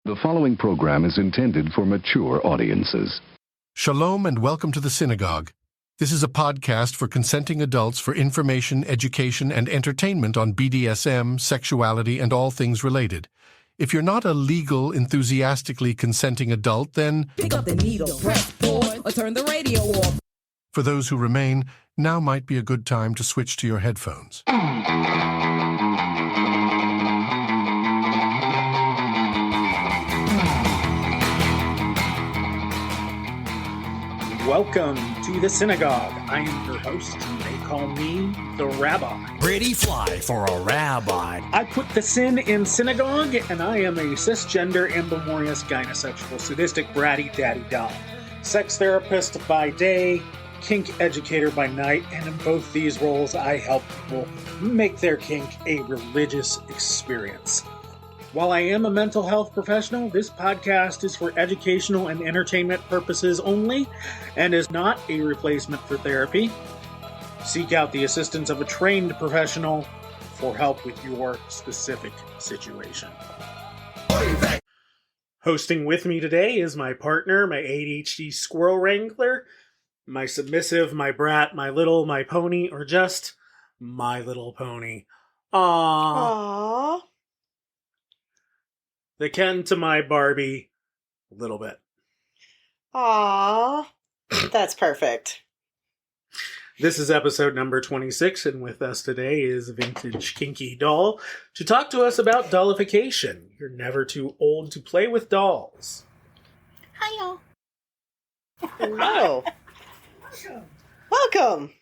The following program is intended for mature audiences. Shalom and welcome to the synagogue. This is a podcast for consenting adults for information, education, and entertainment on BDSM, sexuality, and all things related. If you're not a legal, enthusiastically consenting adult, then pick up the needle, press pause, or turn the radio off. For those who remain, now might be a good time to switch to your headphones. Welcome to the synagogue. I am your host, and they call me the rabbi. Pretty fly for a rabbi. I put the sin in synagogue, and I am a cisgender, ambimorous, gynosexual, sadistic, bratty daddy doll. Sex therapist by day, kink educator by night, and in both these roles, I help people make their kink a religious experience. While I am a mental health professional, this podcast is for educational and entertainment purposes only and is not a replacement for therapy. Seek out the assistance of a trained professional for help with your specific situation. Hosting with me today is my partner, my ADHD squirrel wrangler, my submissive, my brat, my little, my pony, or just my little pony. Aww. The Ken to my Barbie, a little bit. Aww. That's perfect. This is episode number 26, and with us today is VintageKinkyDoll to talk to us about Dollification. You're never too old to play with dolls. Hi, y'all. Hello. Welcome.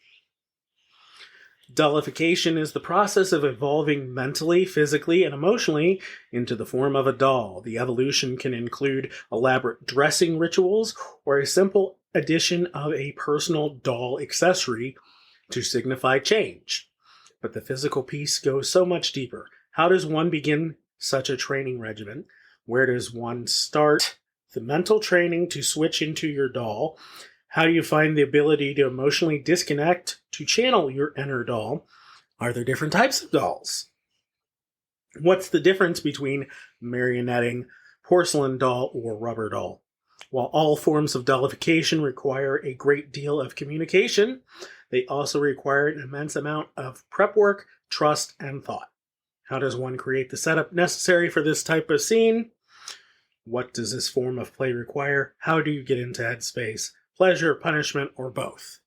Dollification is the process of evolving mentally, physically, and emotionally into the form of a doll. The evolution can include elaborate dressing rituals or a simple addition of a personal doll accessory to signify change. But the physical piece goes so much deeper. How does one begin such a training regimen? Where does one start the mental training to switch into your doll? How do you find the ability to emotionally disconnect to channel your inner doll? Are there different types of dolls? What's the difference between marionetting, porcelain doll, or rubber doll? While all forms of dollification require a great deal of communication, they also require an immense amount of prep work, trust, and thought. How does one create the setup necessary for this type of scene? What does this form of play require? How do you get into headspace? Pleasure, punishment, or both?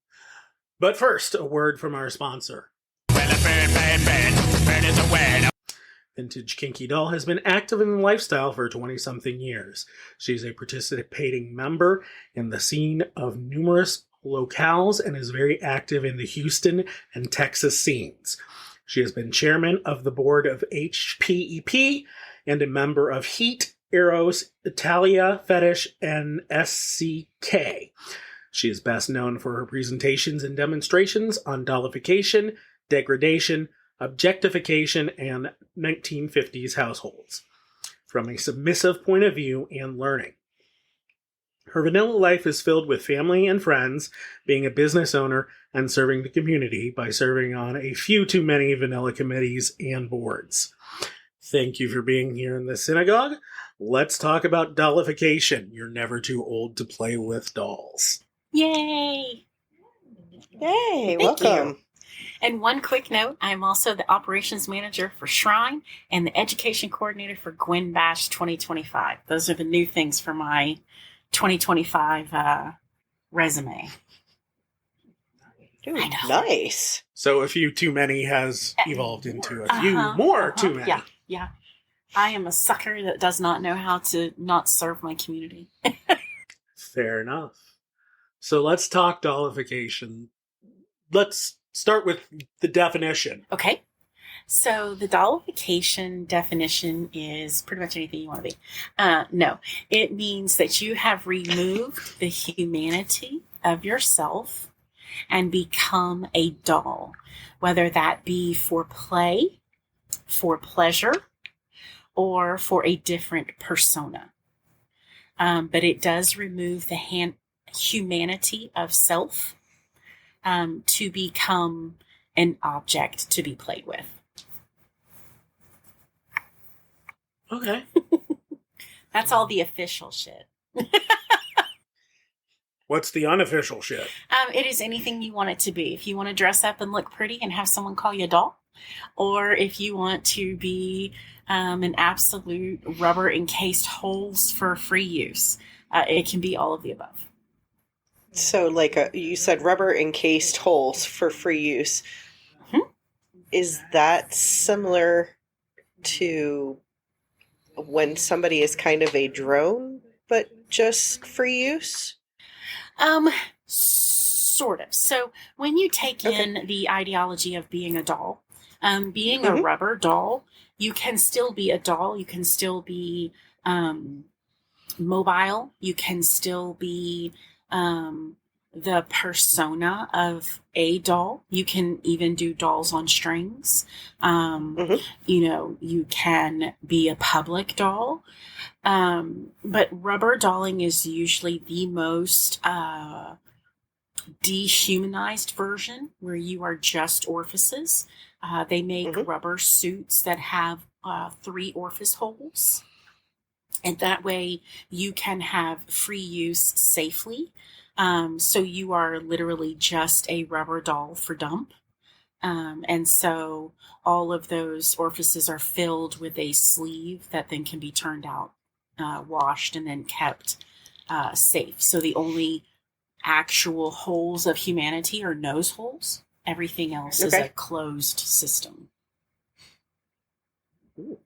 But first, a word from our sponsor. VintageKinkyDoll has been active in the lifestyle for 20-something years. She's a participating member in the scene of numerous locales and is very active in the Houston and Texas scenes. She has been chairman of the board of HPEP and a member of HEAT, Eros, Italia Fetish, and SCK. She is best known for her presentations and demonstrations on dollification, degradation, objectification, and 1950s households, from a submissive point of view and learning. Her vanilla life is filled with family and friends, being a business owner, and serving the community by serving on a few too many vanilla committees and boards. Thank you for being here in the synagogue. Let's talk about dollification. You're never too old to play with dolls. Yay! Hey, Thank welcome. you. And one quick note, I'm also the operations manager for Shrine and the education coordinator for Gwen Bash 2025. Those are the new things for my 2025 resume. Ooh, nice. So a few too many has evolved into a few more too many. Yeah. I am a sucker that does not know how to not serve my community. Fair enough. So let's talk dollification. Let's start with the definition. Okay. So the dollification definition is pretty much anything you want to be. No, it means that you have removed the humanity of yourself and become a doll, whether that be for play, for pleasure, or for a different persona. But it does remove the humanity of self to become an object to be played with. Okay. That's all the official shit. What's the unofficial shit? It is anything you want it to be. If you want to dress up and look pretty and have someone call you a doll, or if you want to be an absolute rubber encased holes for free use, it can be all of the above. So, like you said, rubber encased holes for free use. Mm-hmm. Is that similar to when somebody is kind of a drone, but just free use? Sort of. So when you take in the ideology of being a doll, being a rubber doll, you can still be a doll. You can still be mobile. You can still be the persona of a doll. You can even do dolls on strings. You know, you can be a public doll. But rubber dolling is usually the most dehumanized version, where you are just orifices. They make rubber suits that have 3 orifice holes. And that way you can have free use safely. So you are literally just a rubber doll for dump. And so all of those orifices are filled with a sleeve that then can be turned out, washed, and then kept safe. So the only actual holes of humanity are nose holes. Everything else is a closed system. Ooh.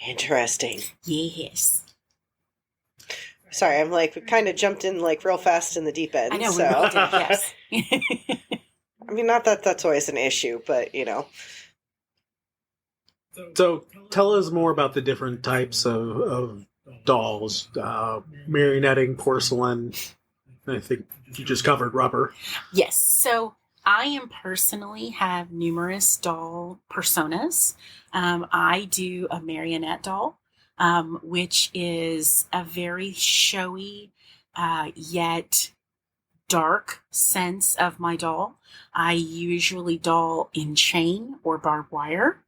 Interesting. Yes. Sorry, I'm like kind of jumped in like real fast in the deep end. I know, so. we all did, yes. I mean, not that that's always an issue, but you know. So tell us more about the different types of dolls. Marionetting, porcelain. I think you just covered rubber. Yes. So I am personally have numerous doll personas. I do a marionette doll, which is a very showy yet dark sense of my doll. I usually doll in chain or barbed wire.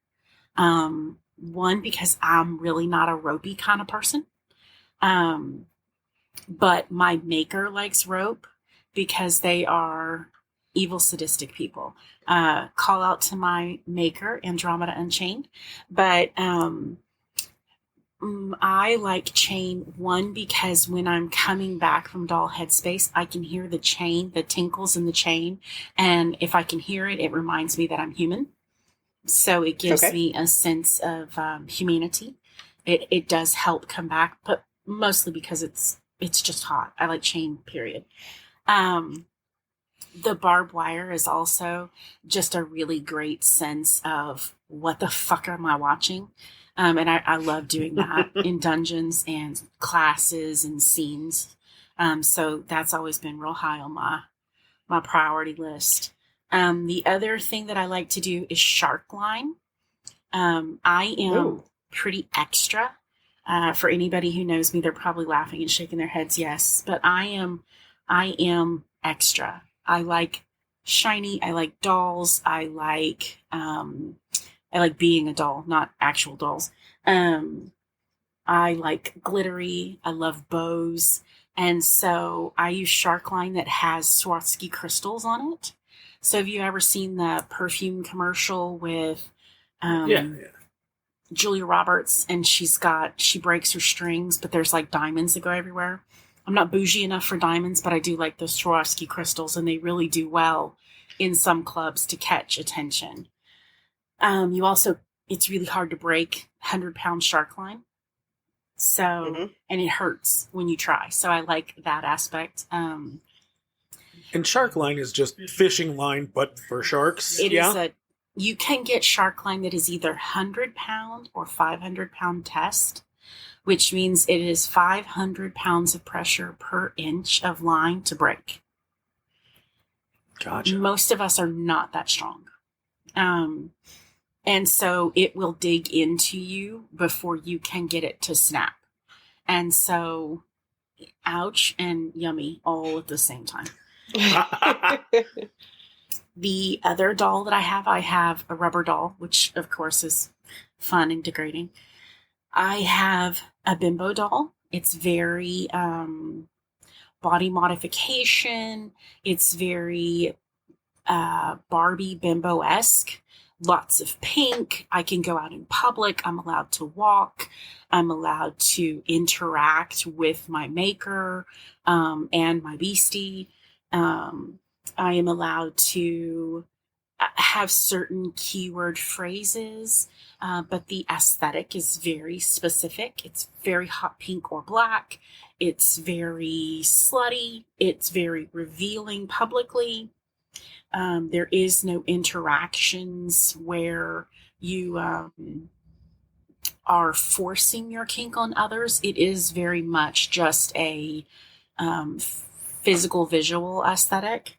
One, because I'm really not a ropey kind of person. But my maker likes rope because they are evil, sadistic people. Call out to my maker, Andromeda Unchained. But I like chain, one, because when I'm coming back from doll headspace, I can hear the chain, the tinkles in the chain. And if I can hear it, it reminds me that I'm human. So it gives me a sense of humanity. It does help come back, but mostly because it's just hot. I like chain, period. The barbed wire is also just a really great sense of what the fuck am I watching? And I love doing that in dungeons and classes and scenes. So that's always been real high on my priority list. The other thing that I like to do is shark line. I am pretty extra. For anybody who knows me, they're probably laughing and shaking their heads. Yes, but I am extra. I like shiny. I like dolls. I like being a doll, not actual dolls. I like glittery. I love bows. And so I use shark line that has Swarovski crystals on it. So have you ever seen the perfume commercial with Julia Roberts, and she breaks her strings, but there's like diamonds that go everywhere? I'm not bougie enough for diamonds, but I do like those Swarovski crystals, and they really do well in some clubs to catch attention. It's really hard to break 100-pound shark line. So, and it hurts when you try. So I like that aspect. And shark line is just fishing line, but for sharks. You can get shark line that is either 100-pound or 500-pound test, which means it is 500 pounds of pressure per inch of line to break. Gotcha. Most of us are not that strong. And so it will dig into you before you can get it to snap. And so, ouch and yummy all at the same time. The other doll that I have a rubber doll, which of course is fun and degrading. I have a bimbo doll. It's very body modification. It's very Barbie bimbo-esque. Lots of pink. I can go out in public. I'm allowed to walk. I'm allowed to interact with my maker and my beastie. I am allowed to have certain keyword phrases, but the aesthetic is very specific. It's very hot pink or black. It's very slutty. It's very revealing publicly. There is no interactions where you are forcing your kink on others. It is very much just a physical, visual aesthetic.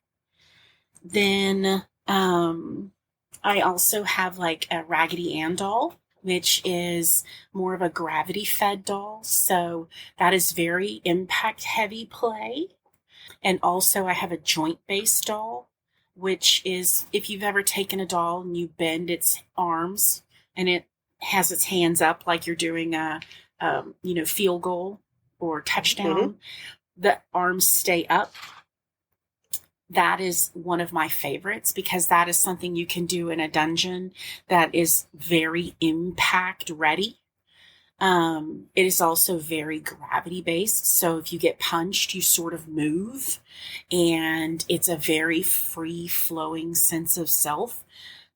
Then I also have like a Raggedy Ann doll, which is more of a gravity-fed doll. So that is very impact-heavy play. And also I have a joint-based doll, which is, if you've ever taken a doll and you bend its arms and it has its hands up like you're doing a field goal or touchdown, the arms stay up. That is one of my favorites because that is something you can do in a dungeon that is very impact ready. It is also very gravity based. So if you get punched, you sort of move, and it's a very free flowing sense of self.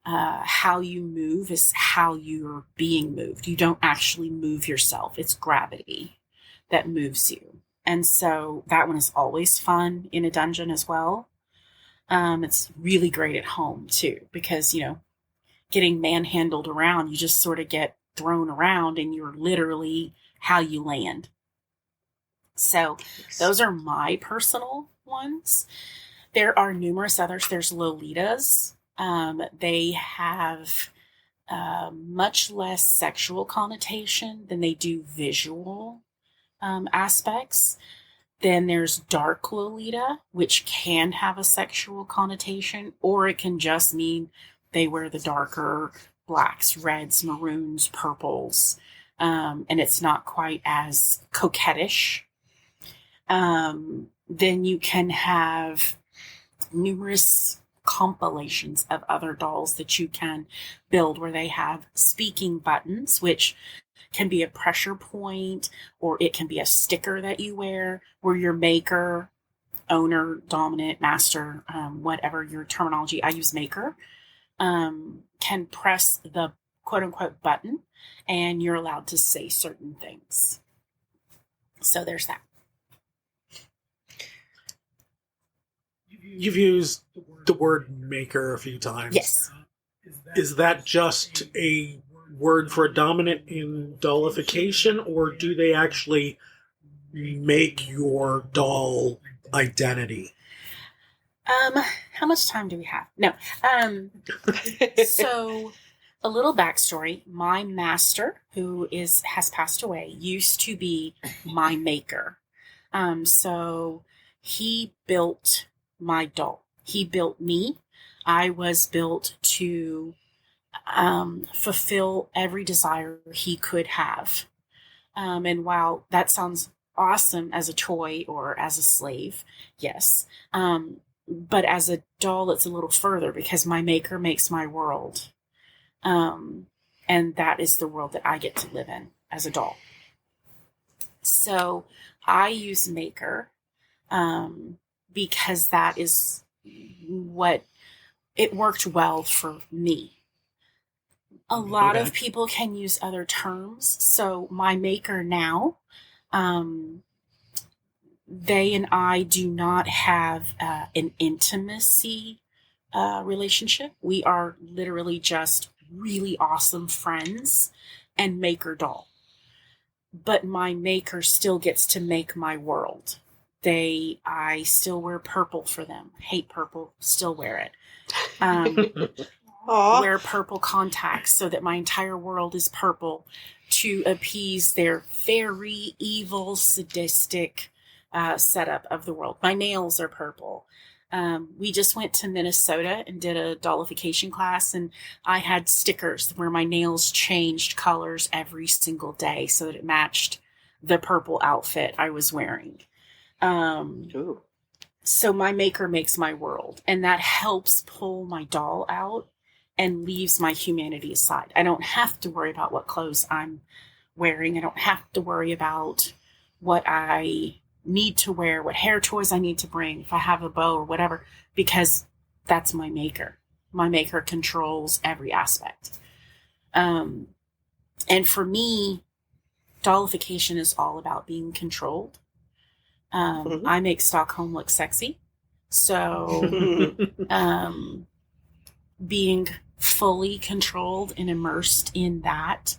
How you move is how you're being moved. You don't actually move yourself. It's gravity that moves you. And so that one is always fun in a dungeon as well. It's really great at home too, because, getting manhandled around, you just sort of get thrown around and you're literally how you land. So those are my personal ones. There are numerous others. There's Lolitas. They have much less sexual connotation than they do visual aspects. Then there's Dark Lolita, which can have a sexual connotation, or it can just mean they wear the darker blacks, reds, maroons, purples, and it's not quite as coquettish. Then you can have numerous compilations of other dolls that you can build where they have speaking buttons, which can be a pressure point, or it can be a sticker that you wear where your maker, owner, dominant, master, whatever your terminology, I use maker, can press the quote unquote button and you're allowed to say certain things. So there's that. You've used the word maker a few times. Yes. Is that just a word for a dominant in dollification, or do they actually make your doll identity? How much time do we have? No. So a little backstory. My master, who has passed away, used to be my maker. So he built my doll. He built me. I was built to fulfill every desire he could have. And while that sounds awesome as a toy or as a slave, yes. But as a doll, it's a little further because my maker makes my world. And that is the world that I get to live in as a doll. So I use maker because that is what it worked well for me. A lot of people can use other terms. So my maker now, they and I do not have an intimacy relationship. We are literally just really awesome friends and maker doll. But my maker still gets to make my world. I still wear purple for them. Hate purple, still wear it. Wear purple contacts so that my entire world is purple to appease their very evil, sadistic setup of the world. My nails are purple. We just went to Minnesota and did a dollification class, and I had stickers where my nails changed colors every single day so that it matched the purple outfit I was wearing. Ooh. So my maker makes my world, and that helps pull my doll out and leaves my humanity aside. I don't have to worry about what clothes I'm wearing. I don't have to worry about what I need to wear, what hair toys I need to bring, if I have a bow or whatever, because that's my maker. My maker controls every aspect. And for me, dollification is all about being controlled. I make Stockholm look sexy. So being fully controlled and immersed in that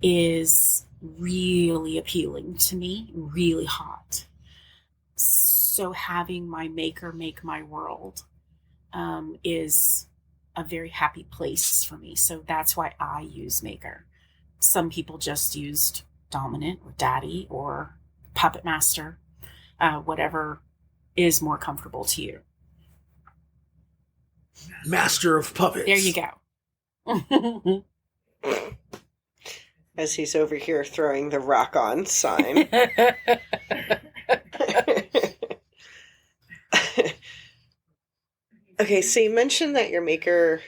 is really appealing to me, really hot. So having my maker make my world is a very happy place for me. So that's why I use maker. Some people just used dominant or daddy or puppet master, whatever is more comfortable to you. Master of puppets. There you go. As he's over here throwing the rock on sign. Okay, so you mentioned that your maker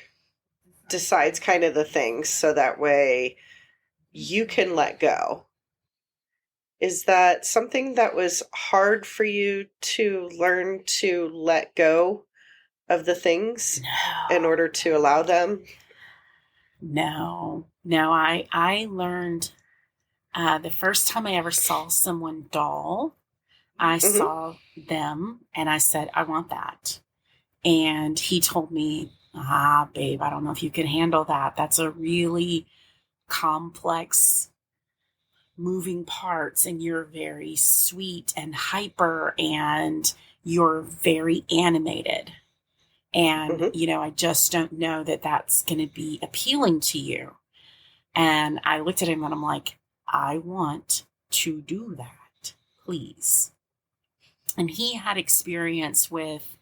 decides kind of the things so that way you can let go. Is that something that was hard for you to learn to let go of the things in order to allow them? No, I learned the first time I ever saw someone doll, I saw them and I said, I want that. And he told me, babe, I don't know if you can handle that. That's a really complex moving parts, and you're very sweet and hyper, and you're very animated. And, I just don't know that that's going to be appealing to you. And I looked at him and I'm like, I want to do that, please. And he had experience with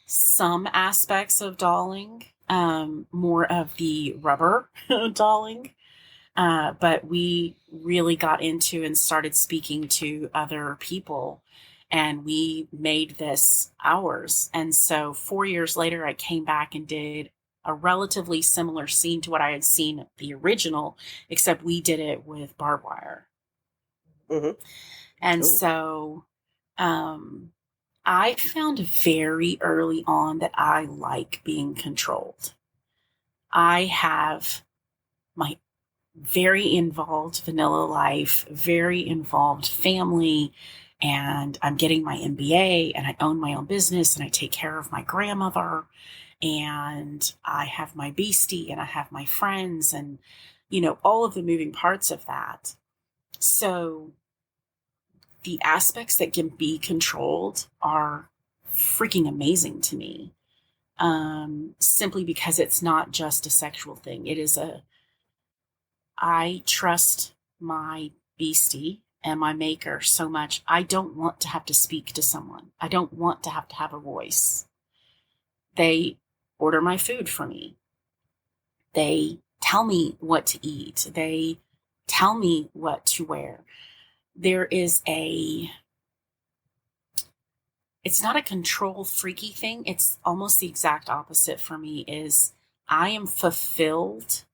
some aspects of dolling, more of the rubber dolling. But we really got into and started speaking to other people, and we made this ours. And so 4 years later, I came back and did a relatively similar scene to what I had seen the original, except we did it with barbed wire. And so I found very early on that I like being controlled. I have my very involved vanilla life, very involved family, and I'm getting my MBA, and I own my own business, and I take care of my grandmother, and I have my beastie, and I have my friends, and, all of the moving parts of that. So the aspects that can be controlled are freaking amazing to me. Simply because it's not just a sexual thing. It is I trust my beastie and my maker so much. I don't want to have to speak to someone. I don't want to have a voice. They order my food for me. They tell me what to eat. They tell me what to wear. There is it's not a control freaky thing. It's almost the exact opposite for me. Is I am fulfilled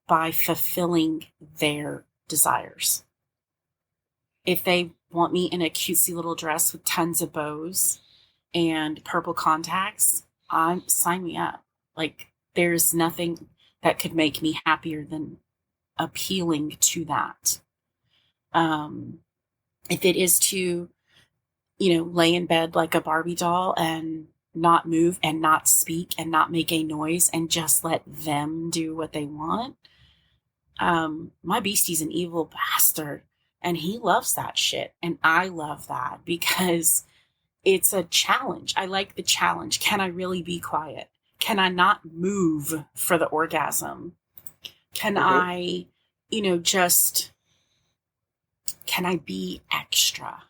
by fulfilling their desires. If they want me in a cutesy little dress with tons of bows and purple contacts, sign me up. Like, there's nothing that could make me happier than appealing to that. If it is to, lay in bed like a Barbie doll and not move and not speak and not make a noise and just let them do what they want. My beastie's an evil bastard, and he loves that shit. And I love that because it's a challenge. I like the challenge. Can I really be quiet? Can I not move for the orgasm? Can I, can I be extra?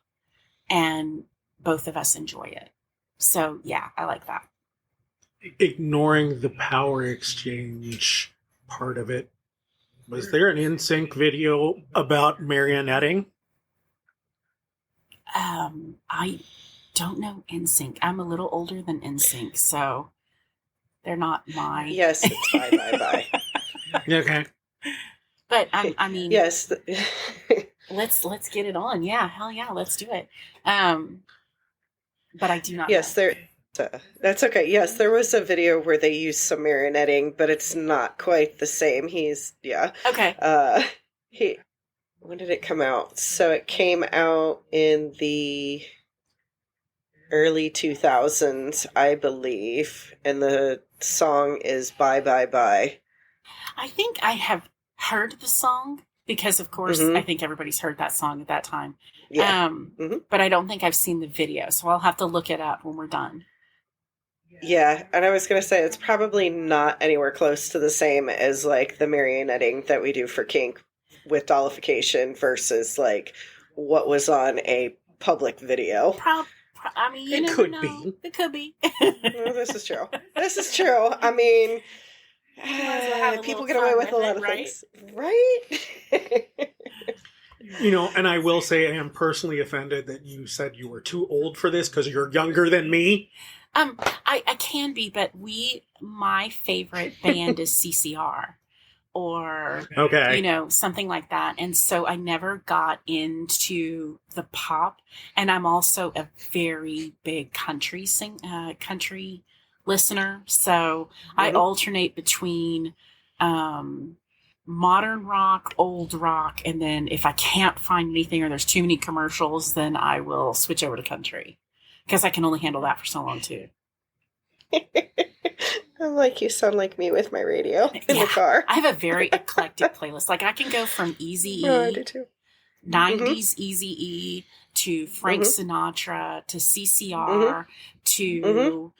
And both of us enjoy it. So yeah, I like that. Ignoring the power exchange part of it, was there an NSYNC video about marionetting? I don't know NSYNC. I'm a little older than NSYNC, so they're not my. Yes, it's bye. Okay. But I mean, Yes. let's get it on. Yeah, hell yeah, let's do it. But I do not. Yes, know. that's okay. Yes, there was a video where they used some marionetting, but it's not quite the same. Okay. When did it come out? So it came out in the early 2000s, I believe, and the song is Bye Bye Bye. I think I have heard the song because, of course, I think everybody's heard that song at that time. Yeah. But I don't think I've seen the video, so I'll have to look it up when we're done. Yeah, and I was going to say it's probably not anywhere close to the same as like the marionetting that we do for kink with dollification versus like what was on a public video. I mean, It could be. It could be. Well, this is true. This is true. I mean, people get away with a lot of things, right? And I will say I am personally offended that you said you were too old for this because you're younger than me. I can be, but my favorite band is CCR or, something like that. And so I never got into the pop, and I'm also a very big country listener. So I alternate between, modern rock, old rock, and then if I can't find anything or there's too many commercials, then I will switch over to country because I can only handle that for so long too. I'm like, you sound like me with my radio in the car. I have a very eclectic playlist. Like I can go from Eazy-E, I do too. 90s Eazy-E to Frank Sinatra to CCR to,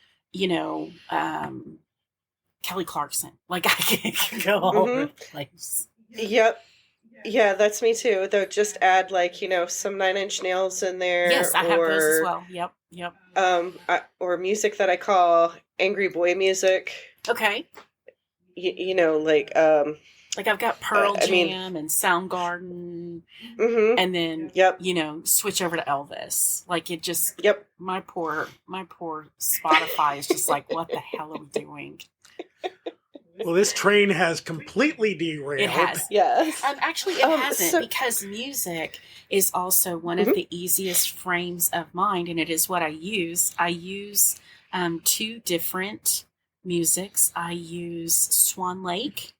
Kelly Clarkson. Like I can go all over the place. Yep. Yeah, that's me too. Though just add like, some 9 Inch Nails in there. Yes, I have those as well. Yep. Or music that I call angry boy music. Okay. Like I've got Pearl Jam and Soundgarden, and then switch over to Elvis. Like it just my poor Spotify is just like, what the hell are we doing? Well, this train has completely derailed. It has. Yes. Actually, it hasn't, because music is also one of the easiest frames of mind, and it is what I use. I use 2 different musics. I use Swan Lake,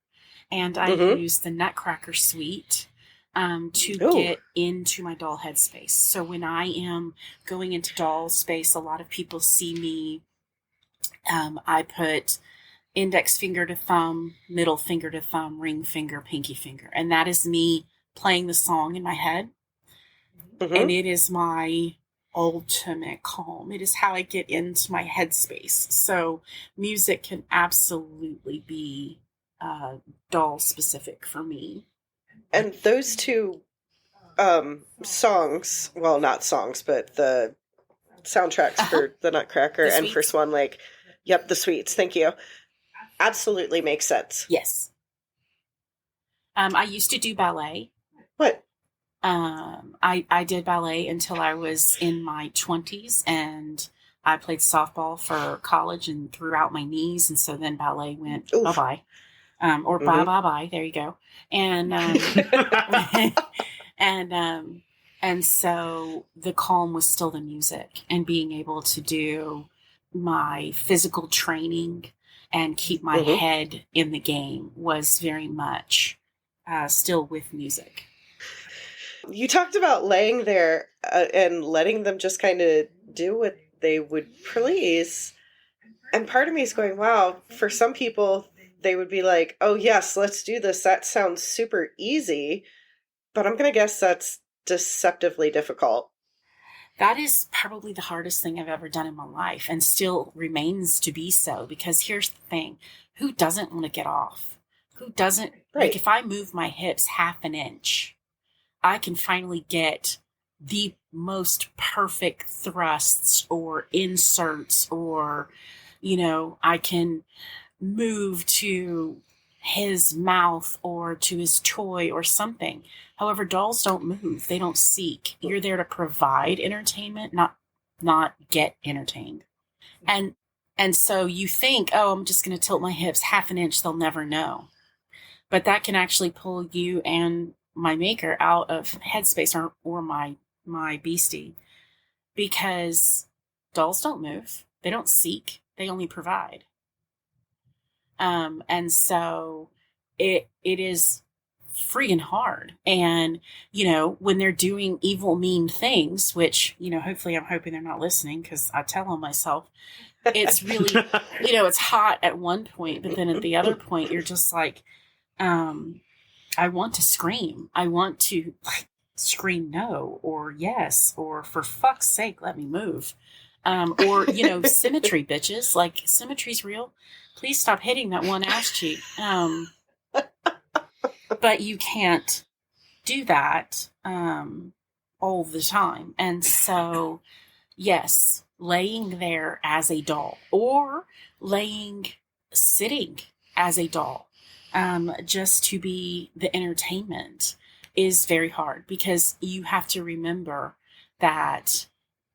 and I use the Nutcracker Suite to get into my doll headspace. So when I am going into doll space, a lot of people see me. I put index finger to thumb, middle finger to thumb, ring finger, pinky finger. And that is me playing the song in my head. And it is my ultimate calm. It is how I get into my headspace. So music can absolutely be doll specific for me. And those 2 songs, well, not songs, but the soundtracks for the Nutcracker and for Swan Lake. Yep, the suites. Thank you. Absolutely makes sense. Yes. I used to do ballet. What? I did ballet until I was in my 20s, and I played softball for college and threw out my knees, and so then ballet went bye-bye. Or bye-bye. There you go. And and so the calm was still the music, and being able to do my physical training and keep my head in the game was very much still with music. You talked about laying there and letting them just kind of do what they would please. And part of me is going, wow, for some people, they would be like, oh, yes, let's do this. That sounds super easy. But I'm going to guess that's deceptively difficult. That is probably the hardest thing I've ever done in my life, and still remains to be so, because here's the thing. Who doesn't want to get off? Who doesn't? Right. Like if I move my hips half an inch, I can finally get the most perfect thrusts or inserts, or, I can move to his mouth or to his toy or something. However, dolls don't move. They don't seek. You're there to provide entertainment, not get entertained. And so you think, oh, I'm just going to tilt my hips half an inch. They'll never know. But that can actually pull you and my maker out of headspace or my beastie, because dolls don't move. They don't seek. They only provide. And so it is freaking hard. And, when they're doing evil, mean things, which, hopefully I'm hoping they're not listening, because I tell them myself, it's really, it's hot at one point, but then at the other point, you're just like, I want to scream. I want to scream no, or yes, or for fuck's sake, let me move. Or, symmetry, bitches. Like, symmetry's real. Please stop hitting that one ass cheek. But you can't do that all the time. And so, yes, laying there as a doll, or sitting as a doll, just to be the entertainment, is very hard, because you have to remember that,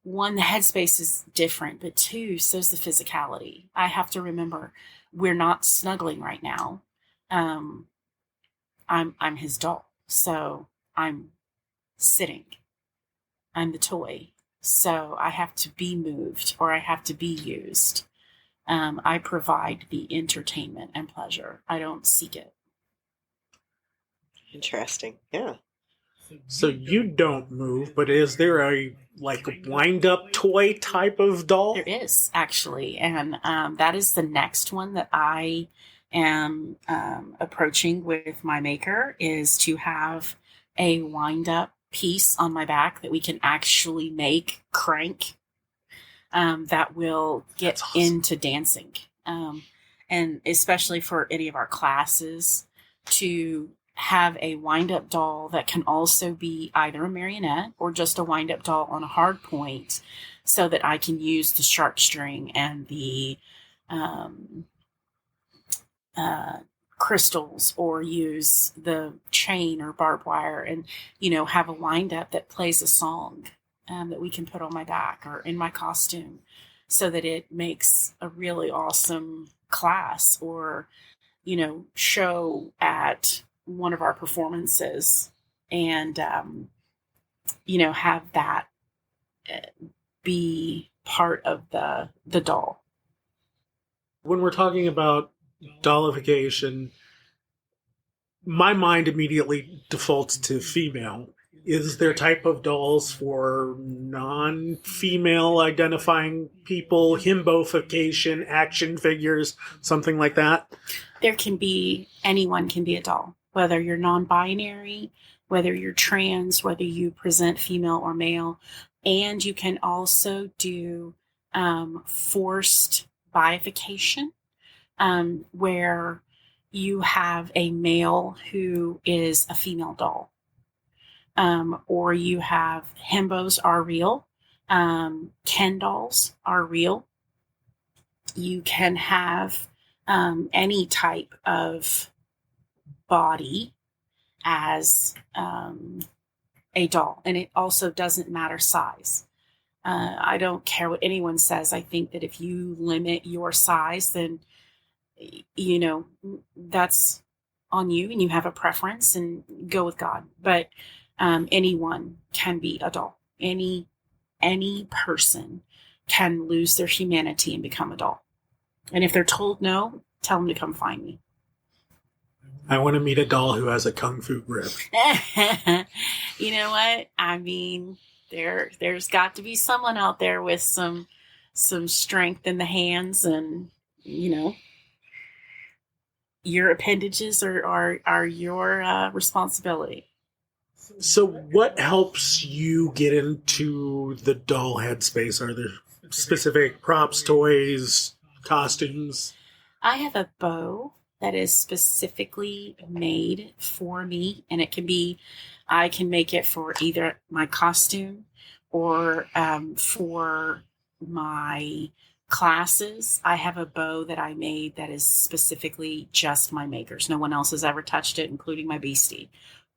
one, the headspace is different, but two, so's the physicality. I have to remember we're not snuggling right now. I'm his doll, so I'm sitting. I'm the toy, so I have to be moved, or I have to be used. I provide the entertainment and pleasure. I don't seek it. Interesting. Yeah. So you don't move, but is there a wind-up toy type of doll? There is, actually, and that is the next one that I am approaching with my maker, is to have a wind-up piece on my back that we can actually make crank, that will get into dancing, and especially for any of our classes, to have a wind-up doll that can also be either a marionette or just a wind-up doll on a hard point, so that I can use the shark string and the crystals, or use the chain or barbed wire, and have a wind-up that plays a song that we can put on my back or in my costume, so that it makes a really awesome class, or show at one of our performances, and have that be part of the doll. When we're talking about dollification, my mind immediately defaults to female. Is there type of dolls for non-female identifying people, himbofication, action figures, something like that? Anyone can be a doll, whether you're non-binary, whether you're trans, whether you present female or male. And you can also do forced bifurcation, where you have a male who is a female doll. Or you have himbos are real. Ken dolls are real. You can have any type of body as a doll. And it also doesn't matter size. I don't care what anyone says. I think that if you limit your size, then, that's on you, and you have a preference, and go with God. But anyone can be a doll. Any person can lose their humanity and become a doll. And if they're told no, tell them to come find me. I want to meet a doll who has a kung fu grip. You know what? I mean, there's got to be someone out there with some strength in the hands, and your appendages are your responsibility. So what helps you get into the doll headspace? Are there specific props, toys, costumes? I have a bow that is specifically made for me, and I can make it for either my costume or for my classes, I have a bow that I made that is specifically just my maker's. No one else has ever touched it, including my beastie.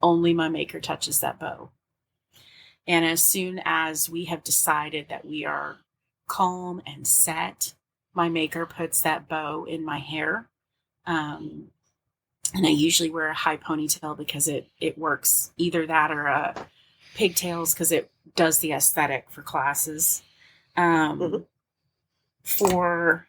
Only my maker touches that bow. And as soon as we have decided that we are calm and set, my maker puts that bow in my hair. And I usually wear a high ponytail because it works, either that or pigtails, because it does the aesthetic for classes. For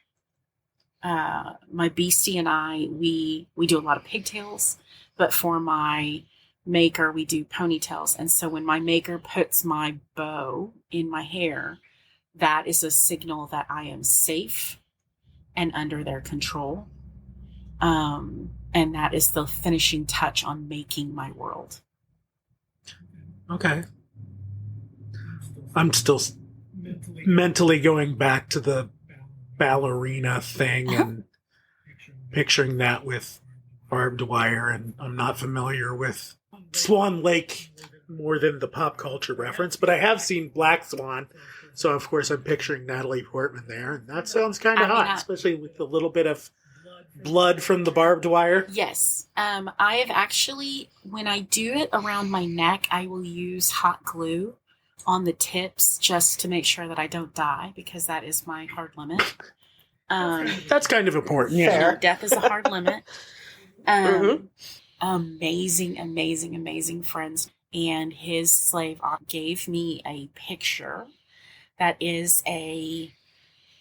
my beastie and I, we do a lot of pigtails, but for my maker, we do ponytails. And so when my maker puts my bow in my hair, that is a signal that I am safe and under their control. And that is the finishing touch on making my world. Okay. I'm still mentally going back to the ballerina thing and picturing that with barbed wire, and I'm not familiar with Swan Lake more than the pop culture reference, but I have seen Black Swan, so of course I'm picturing Natalie Portman there, and that sounds kind of hot, especially with a little bit of blood from the barbed wire. Yes. I have actually, when I do it around my neck, I will use hot glue on the tips just to make sure that I don't die, because that is my hard limit. That's kind of important. Yeah. Death is a hard limit. Amazing friends. And his slave gave me a picture that is a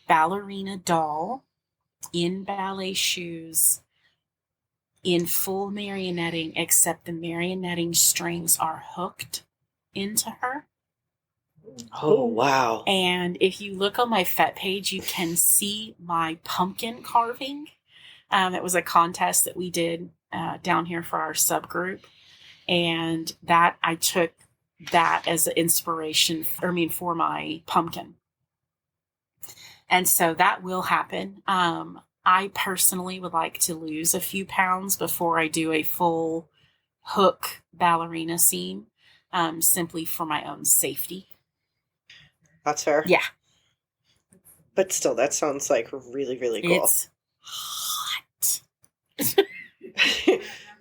ballerina doll in ballet shoes in full marionetting, except the marionetting strings are hooked into her. Oh, wow. And if you look on my FET page, you can see my pumpkin carving. It was a contest that we did down here for our subgroup. And that I took that as an inspiration, for my pumpkin. And so that will happen. I personally would like to lose a few pounds before I do a full hook ballerina scene, simply for my own safety. That's fair. Yeah. But still, that sounds like really, really cool. It's hot.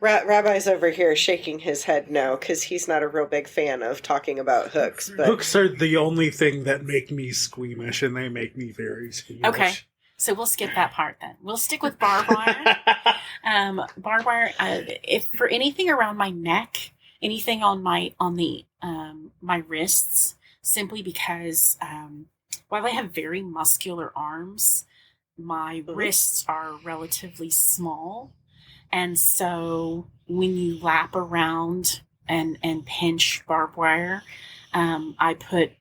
Rabbi's over here shaking his head no, because he's not a real big fan of talking about hooks. But hooks are the only thing that make me squeamish, and they make me very squeamish. Okay. So we'll skip that part then. We'll stick with barbed wire. Barbed wire, if for anything around my neck, anything on my wrists, simply because while I have very muscular arms, my wrists are relatively small. And so when you lap around and pinch barbed wire, I put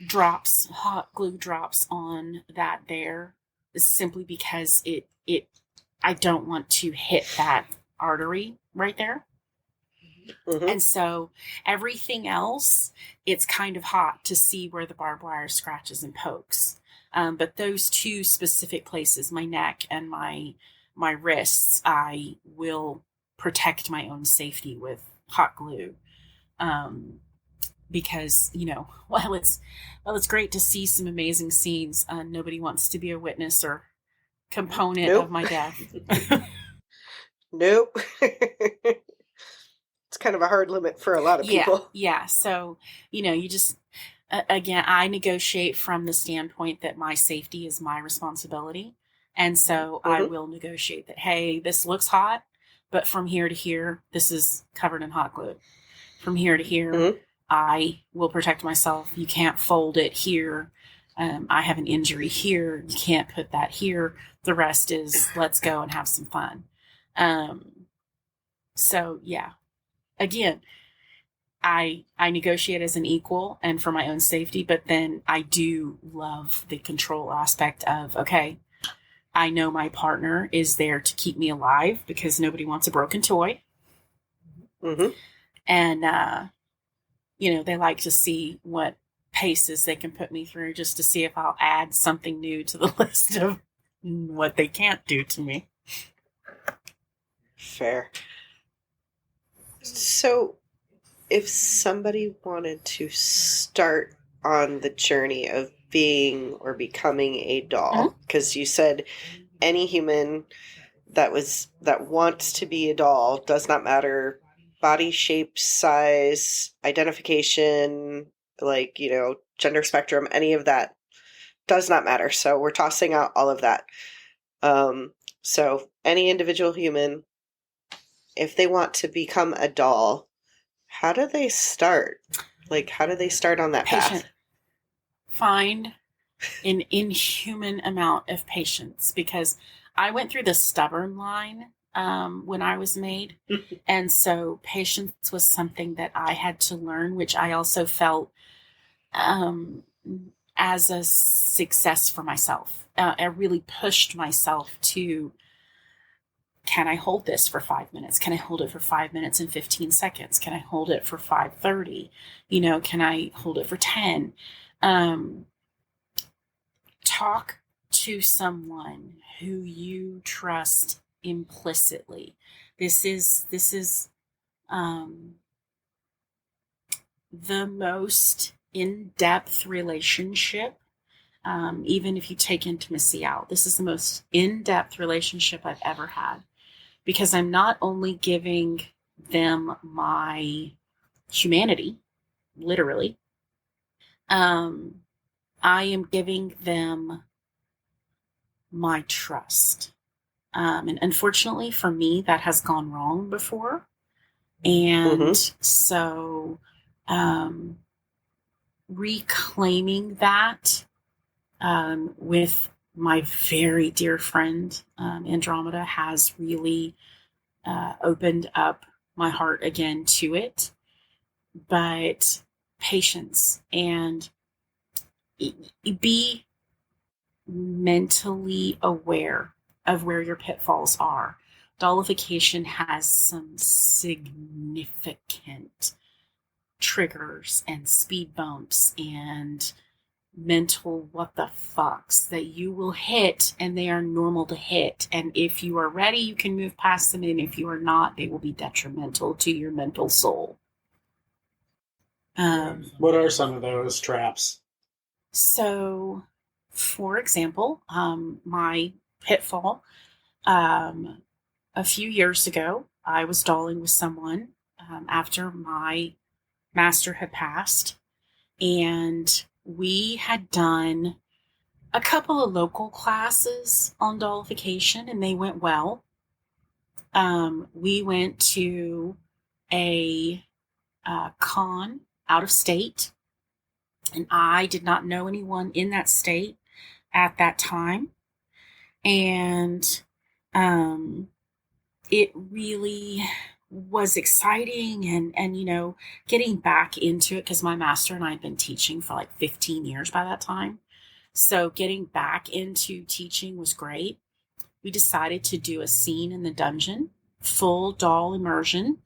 drops, hot glue drops on that there, simply because I don't want to hit that artery right there. And so everything else, it's kind of hot to see where the barbed wire scratches and pokes. But those two specific places, my neck and my wrists, I will protect my own safety with hot glue. Because, while it's great to see some amazing scenes, nobody wants to be a witness or component of my death. Nope. It's kind of a hard limit for a lot of people. Yeah. So, you just, again, I negotiate from the standpoint that my safety is my responsibility. And so I will negotiate that, hey, this looks hot, but from here to here, this is covered in hot glue. From here to here, I will protect myself. You can't fold it here. I have an injury here. You can't put that here. The rest is let's go and have some fun. So yeah, again, I negotiate as an equal and for my own safety, but then I do love the control aspect of, okay, I know my partner is there to keep me alive because nobody wants a broken toy. And, they like to see what paces they can put me through just to see if I'll add something new to the list of what they can't do to me. Fair. So, if somebody wanted to start on the journey of being or becoming a doll? Because you said any human that wants to be a doll, does not matter body shape, size, identification, like, gender spectrum, any of that does not matter. So we're tossing out all of that. So any individual human, if they want to become a doll, how do they start? Like, how do they start on that path? Find an inhuman amount of patience, because I went through the stubborn line when I was made. And so patience was something that I had to learn, which I also felt as a success for myself. I really pushed myself to, can I hold this for 5 minutes? Can I hold it for 5 minutes and 15 seconds? Can I hold it for 5:30? Can I hold it for 10? Talk to someone who you trust implicitly. This is the most in-depth relationship. Even if you take intimacy out, this is the most in-depth relationship I've ever had, because I'm not only giving them my humanity, literally, I am giving them my trust. And unfortunately for me, that has gone wrong before. And so reclaiming that with my very dear friend Andromeda has really opened up my heart again to it. But patience, and be mentally aware of where your pitfalls are. Dollification has some significant triggers and speed bumps and mental what the fucks that you will hit, and they are normal to hit. And if you are ready, you can move past them. And if you are not, they will be detrimental to your mental soul. What are some of those traps? So, for example, my pitfall, a few years ago, I was dolling with someone after my master had passed, and we had done a couple of local classes on dollification, and they went well. We went to a con out of state, and I did not know anyone in that state at that time. And it really was exciting, and getting back into it, because my master and I had been teaching for like 15 years by that time. So getting back into teaching was great. We decided to do a scene in the dungeon, full doll immersion.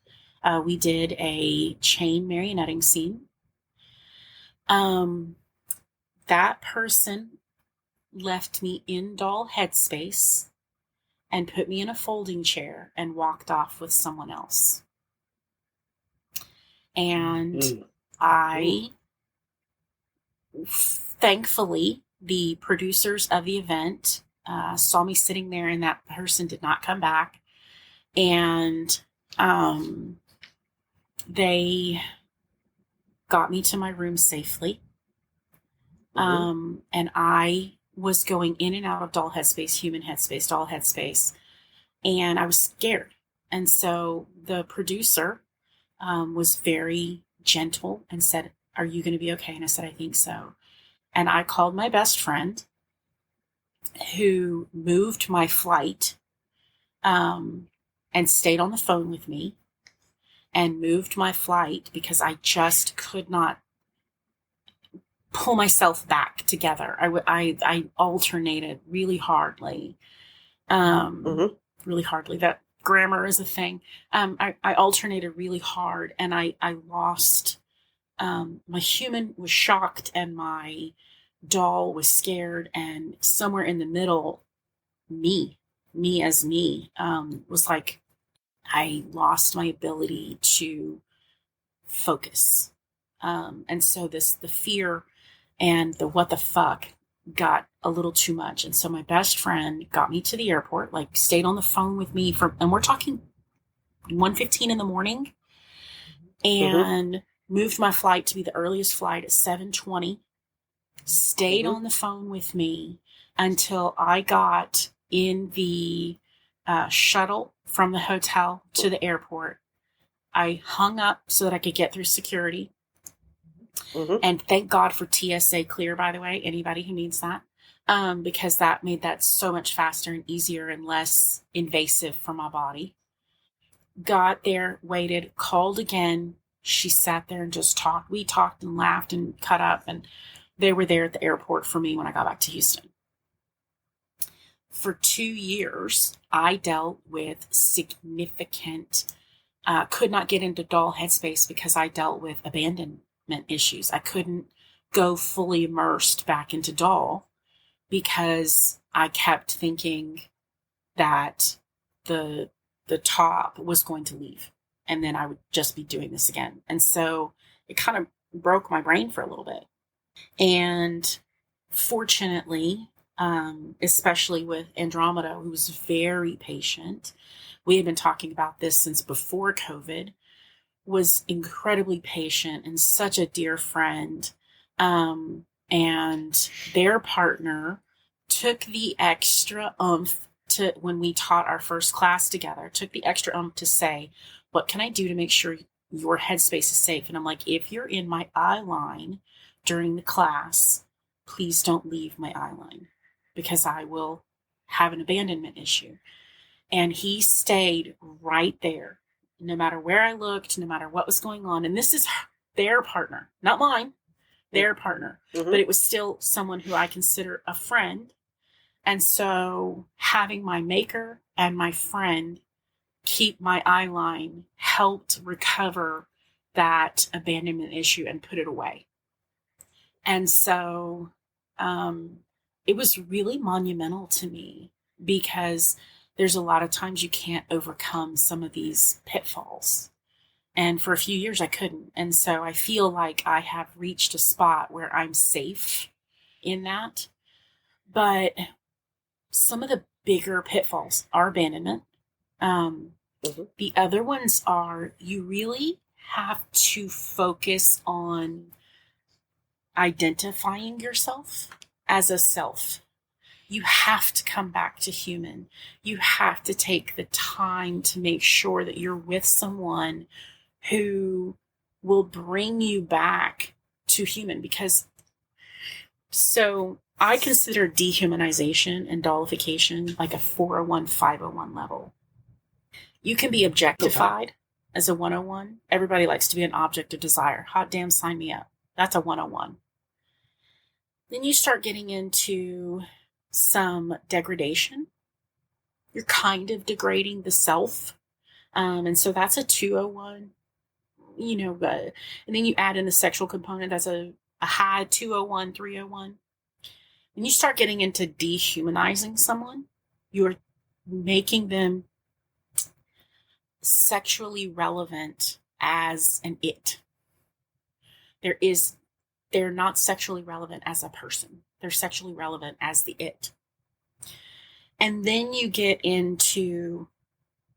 We did a chain marionetting scene. That person left me in doll headspace and put me in a folding chair and walked off with someone else. And thankfully, the producers of the event saw me sitting there, and that person did not come back. And they got me to my room safely. And I was going in and out of doll headspace, human headspace, doll headspace, and I was scared. And so the producer was very gentle and said, "Are you going to be okay?" And I said, "I think so." And I called my best friend, who moved my flight and stayed on the phone with me and moved my flight, because I just could not pull myself back together. I alternated really hardly. Really hardly. That grammar is a thing. I alternated really hard, and I lost, my human was shocked and my doll was scared, and somewhere in the middle, me as me, was like, I lost my ability to focus. And so the fear and the what the fuck got a little too much. And so my best friend got me to the airport, like stayed on the phone with me and we're talking 1:15 in the morning, and moved my flight to be the earliest flight at 7:20, stayed on the phone with me until I got in the shuttle from the hotel to the airport. I hung up so that I could get through security. And thank God for TSA Clear, by the way, anybody who needs that, because that made that so much faster and easier and less invasive for my body. Got there, waited, called again. She sat there and just talked. We talked and laughed and cut up, and they were there at the airport for me when I got back to Houston. For 2 years, I dealt with significant, could not get into doll headspace because I dealt with abandonment issues. I couldn't go fully immersed back into doll because I kept thinking that the top was going to leave and then I would just be doing this again. And so it kind of broke my brain for a little bit. And fortunately, especially with Andromeda, who was very patient, we had been talking about this since before COVID, was incredibly patient and such a dear friend. And their partner took the extra oomph to, when we taught our first class together, took the extra oomph to say, what can I do to make sure your headspace is safe? And I'm like, if you're in my eye line during the class, please don't leave my eye line because I will have an abandonment issue. And he stayed right there, no matter where I looked, no matter what was going on. And this is their partner, not mine, their partner. But it was still someone who I consider a friend. And so having my maker and my friend keep my eye line helped recover that abandonment issue and put it away. And so it was really monumental to me because there's a lot of times you can't overcome some of these pitfalls. And for a few years I couldn't. And so I feel like I have reached a spot where I'm safe in that. But some of the bigger pitfalls are abandonment. The other ones are you really have to focus on identifying yourself as a self. You have to come back to human. You have to take the time to make sure that you're with someone who will bring you back to human. Because so I consider dehumanization and dollification like a 401, 501 level. You can be objectified as a 101. Everybody likes to be an object of desire. Hot damn, sign me up. That's a 101. Then you start getting into some degradation. You're kind of degrading the self. And so that's a 201, and then you add in the sexual component. That's a high 201, 301. When you start getting into dehumanizing someone, you're making them sexually relevant as an it. They're not sexually relevant as a person. They're sexually relevant as the it. And then you get into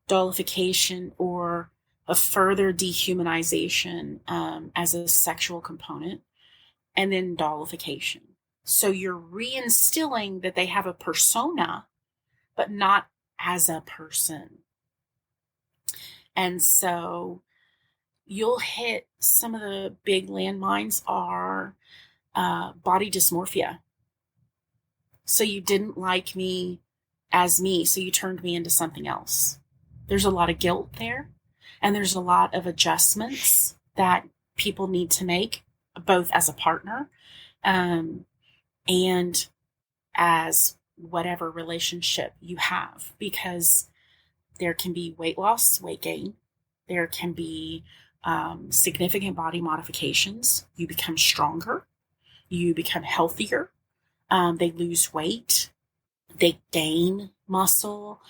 dollification or a further dehumanization as a sexual component, and then dollification. So you're reinstilling that they have a persona, but not as a person. And so you'll hit some of the big landmines are body dysmorphia. So you didn't like me as me, so you turned me into something else. There's a lot of guilt there, and there's a lot of adjustments that people need to make, both as a partner and as whatever relationship you have, because there can be weight loss, weight gain. There can be significant body modifications. You become stronger. You become healthier. They lose weight. They gain muscle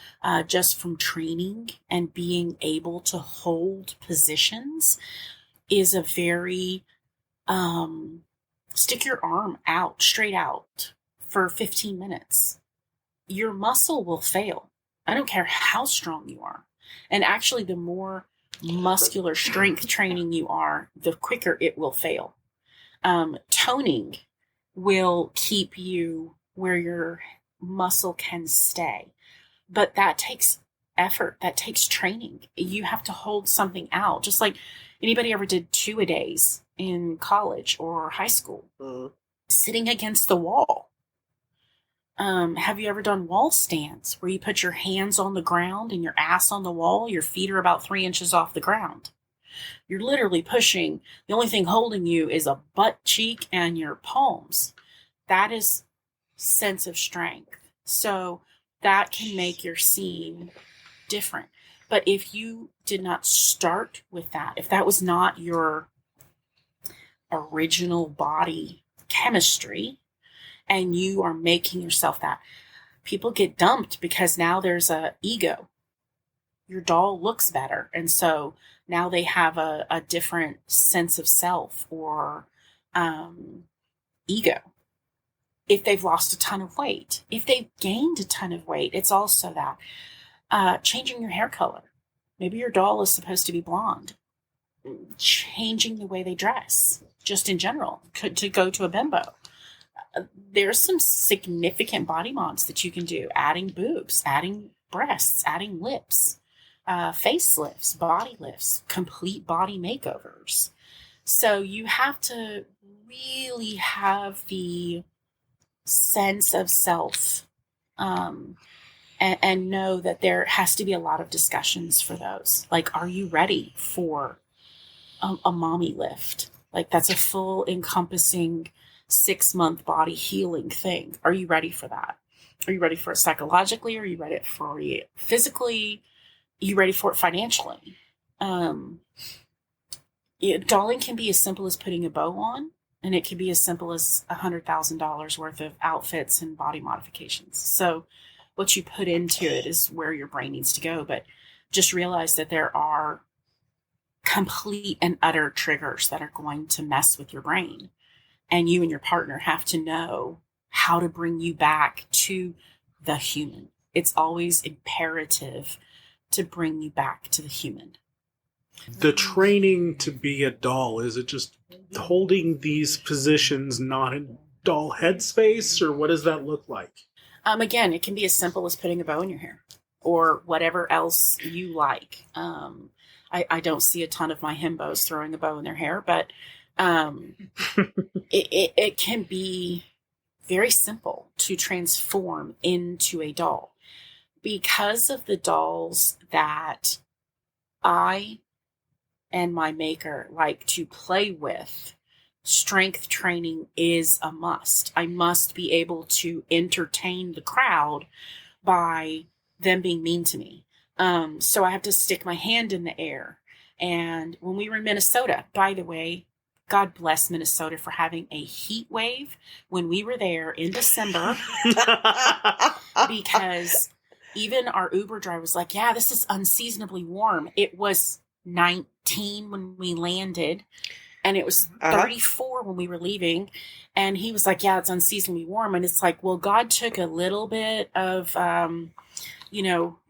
just from training, and being able to hold positions is a very Stick your arm out, straight out, for 15 minutes. Your muscle will fail. I don't care how strong you are. And actually, the more muscular strength training you are, the quicker it will fail. Toning will keep you where your muscle can stay. But that takes effort. That takes training. You have to hold something out. Just like anybody ever did 2-a-days in college or high school. Sitting against the wall. Have you ever done wall stands where you put your hands on the ground and your ass on the wall? Your feet are about 3 inches off the ground. You're literally pushing. The only thing holding you is a butt cheek and your palms. That is sense of strength. So that can make your scene different. But if you did not start with that, if that was not your original body chemistry, and you are making yourself that, people get dumped because now there's a ego. Your doll looks better. And so now they have a different sense of self or ego. If they've lost a ton of weight, if they've gained a ton of weight, it's also that. Changing your hair color. Maybe your doll is supposed to be blonde. Changing the way they dress, just in general, to go to a bimbo. There's some significant body mods that you can do. Adding boobs, adding breasts, adding lips, face lifts, body lifts, complete body makeovers. So you have to really have the sense of self and know that there has to be a lot of discussions for those. Like, are you ready for a mommy lift? Like, that's a full encompassing 6-month body healing thing. Are you ready for that? Are you ready for it psychologically? Are you ready for it physically? Are you ready for it financially? Dolling can be as simple as putting a bow on, and it can be as simple as $100,000 worth of outfits and body modifications. So what you put into it is where your brain needs to go. But just realize that there are complete and utter triggers that are going to mess with your brain. And you and your partner have to know how to bring you back to the human. It's always imperative to bring you back to the human. The training to be a doll, is it just holding these positions not in doll headspace, or what does that look like? Again, it can be as simple as putting a bow in your hair or whatever else you like. I don't see a ton of my himbos throwing a bow in their hair, but it can be very simple to transform into a doll. Because of the dolls that I and my maker like to play with, strength training is a must. I must be able to entertain the crowd by them being mean to me. So I have to stick my hand in the air. And when we were in Minnesota, by the way, God bless Minnesota for having a heat wave when we were there in December, because even our Uber driver was like, yeah, this is unseasonably warm. It was 19 when we landed, and it was 34 when we were leaving. And he was like, yeah, it's unseasonably warm. And it's like, well, God took a little bit of,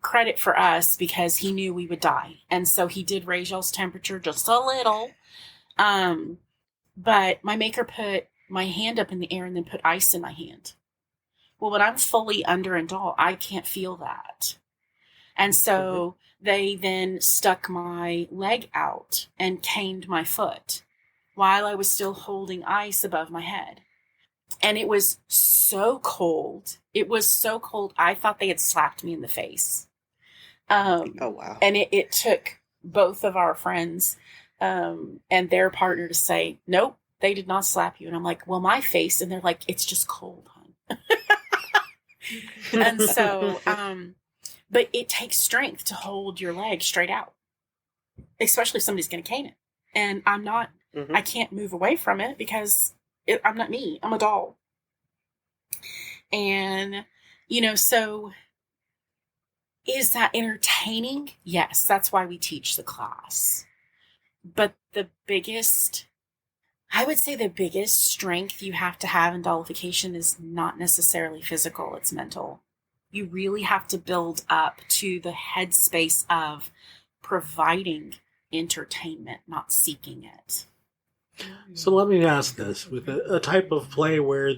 credit for us because he knew we would die. And so he did raise y'all's temperature just a little. But my maker put my hand up in the air and then put ice in my hand. Well, when I'm fully under and doll, I can't feel that. And so they then stuck my leg out and caned my foot while I was still holding ice above my head. And it was so cold. It was so cold. I thought they had slapped me in the face. Oh, wow. And it took both of our friends and their partner to say, nope, they did not slap you. And I'm like, well, my face. And they're like, it's just cold, hon. And so, but it takes strength to hold your leg straight out, especially if somebody's going to cane it. And I'm not, I can't move away from it because I'm not me. I'm a doll. And, so is that entertaining? Yes, that's why we teach the class. But the biggest I would say the biggest strength you have to have in dollification is not necessarily physical, it's mental. You really have to build up to the headspace of providing entertainment, not seeking it. So let me ask this: with a type of play where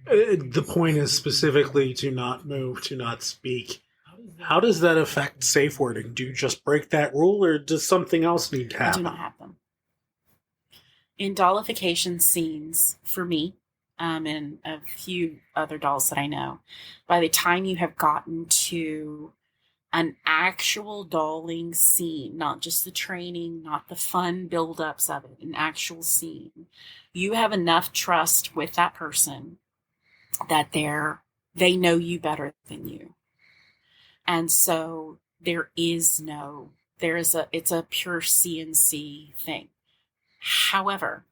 the point is specifically to not move, to not speak, how does that affect safe wording? Do you just break that rule, or does something else need to I happen? do not have them. In dollification scenes, for me, and a few other dolls that I know, by the time you have gotten to an actual dolling scene, not just the training, not the fun buildups of it, an actual scene, you have enough trust with that person that they know you better than you. And so it's a pure CNC thing. However,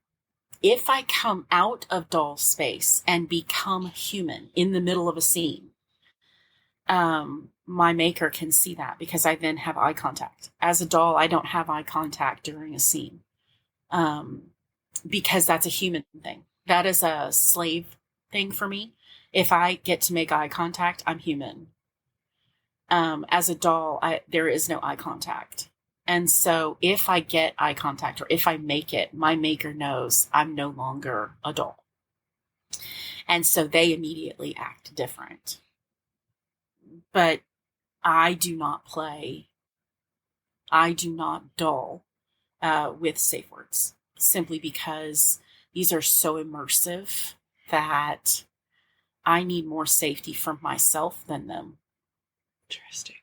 if I come out of doll space and become human in the middle of a scene, my maker can see that because I then have eye contact. As a doll, I don't have eye contact during a scene because that's a human thing. That is a slave thing for me. If I get to make eye contact, I'm human. As a doll, there is no eye contact. And so if I get eye contact or if I make it, my maker knows I'm no longer a doll. And so they immediately act different. But I do not doll with safe words, simply because these are so immersive that I need more safety from myself than them. Interesting.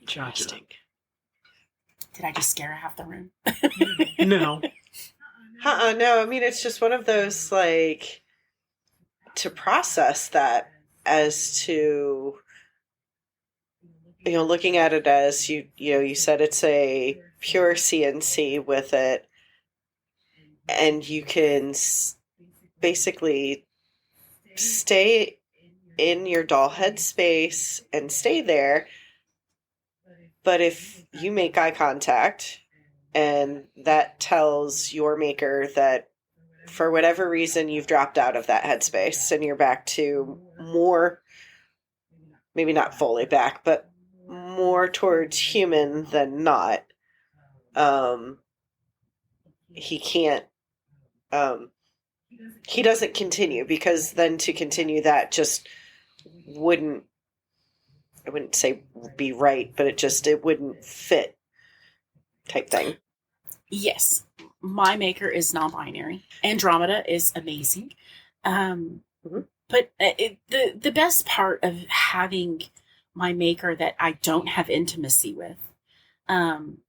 Interesting. Did I just scare half the room? No. No, I mean, it's just one of those, like, to process that as to, looking at it as you said it's a pure CNC with it, and you can basically stay in your doll head space and stay there. But if you make eye contact and that tells your maker that for whatever reason you've dropped out of that headspace and you're back to more, maybe not fully back, but more towards human than not, he can't, he doesn't continue, because then to continue that just wouldn't, I wouldn't say be right, but it wouldn't fit type thing. Yes. My maker is non-binary. Andromeda is amazing. But the best part of having my maker that I don't have intimacy with,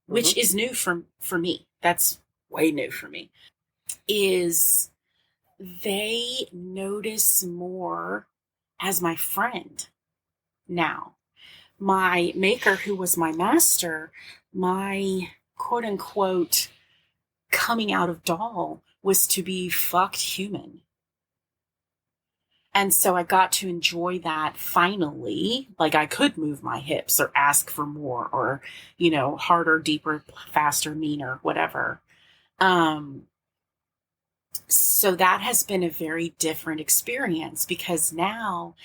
which is new for me, that's way new for me, is they notice more as my friend now. My maker, who was my master, my quote unquote coming out of doll was to be fucked human. And so I got to enjoy that finally. Like, I could move my hips or ask for more or, harder, deeper, faster, meaner, whatever. So that has been a very different experience, because now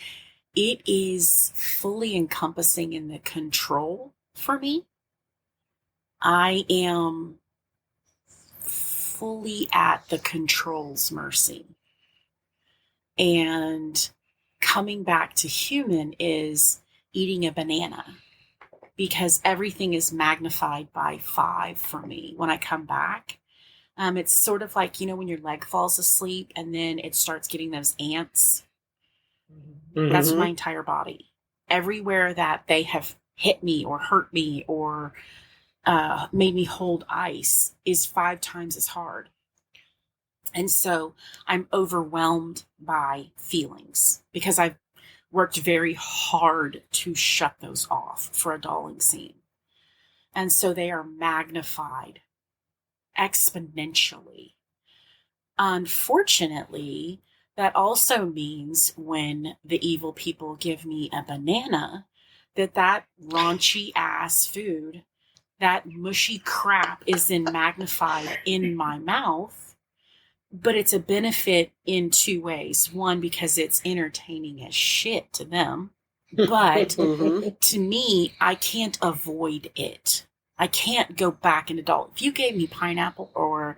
it is fully encompassing in the control for me. I am fully at the control's mercy. And coming back to human is eating a banana, because everything is magnified by 5 for me when I come back. It's sort of like, when your leg falls asleep and then it starts getting those ants. Mm-hmm. That's my entire body. Everywhere that they have hit me or hurt me or made me hold ice is 5 times as hard. And so I'm overwhelmed by feelings, because I've worked very hard to shut those off for a dolling scene. And so they are magnified exponentially. Unfortunately, that also means when the evil people give me a banana, that raunchy ass food that mushy crap is then magnified in my mouth, but it's a benefit in two ways. One, because it's entertaining as shit to them, but to me, I can't avoid it. I can't go back into doll. If you gave me pineapple or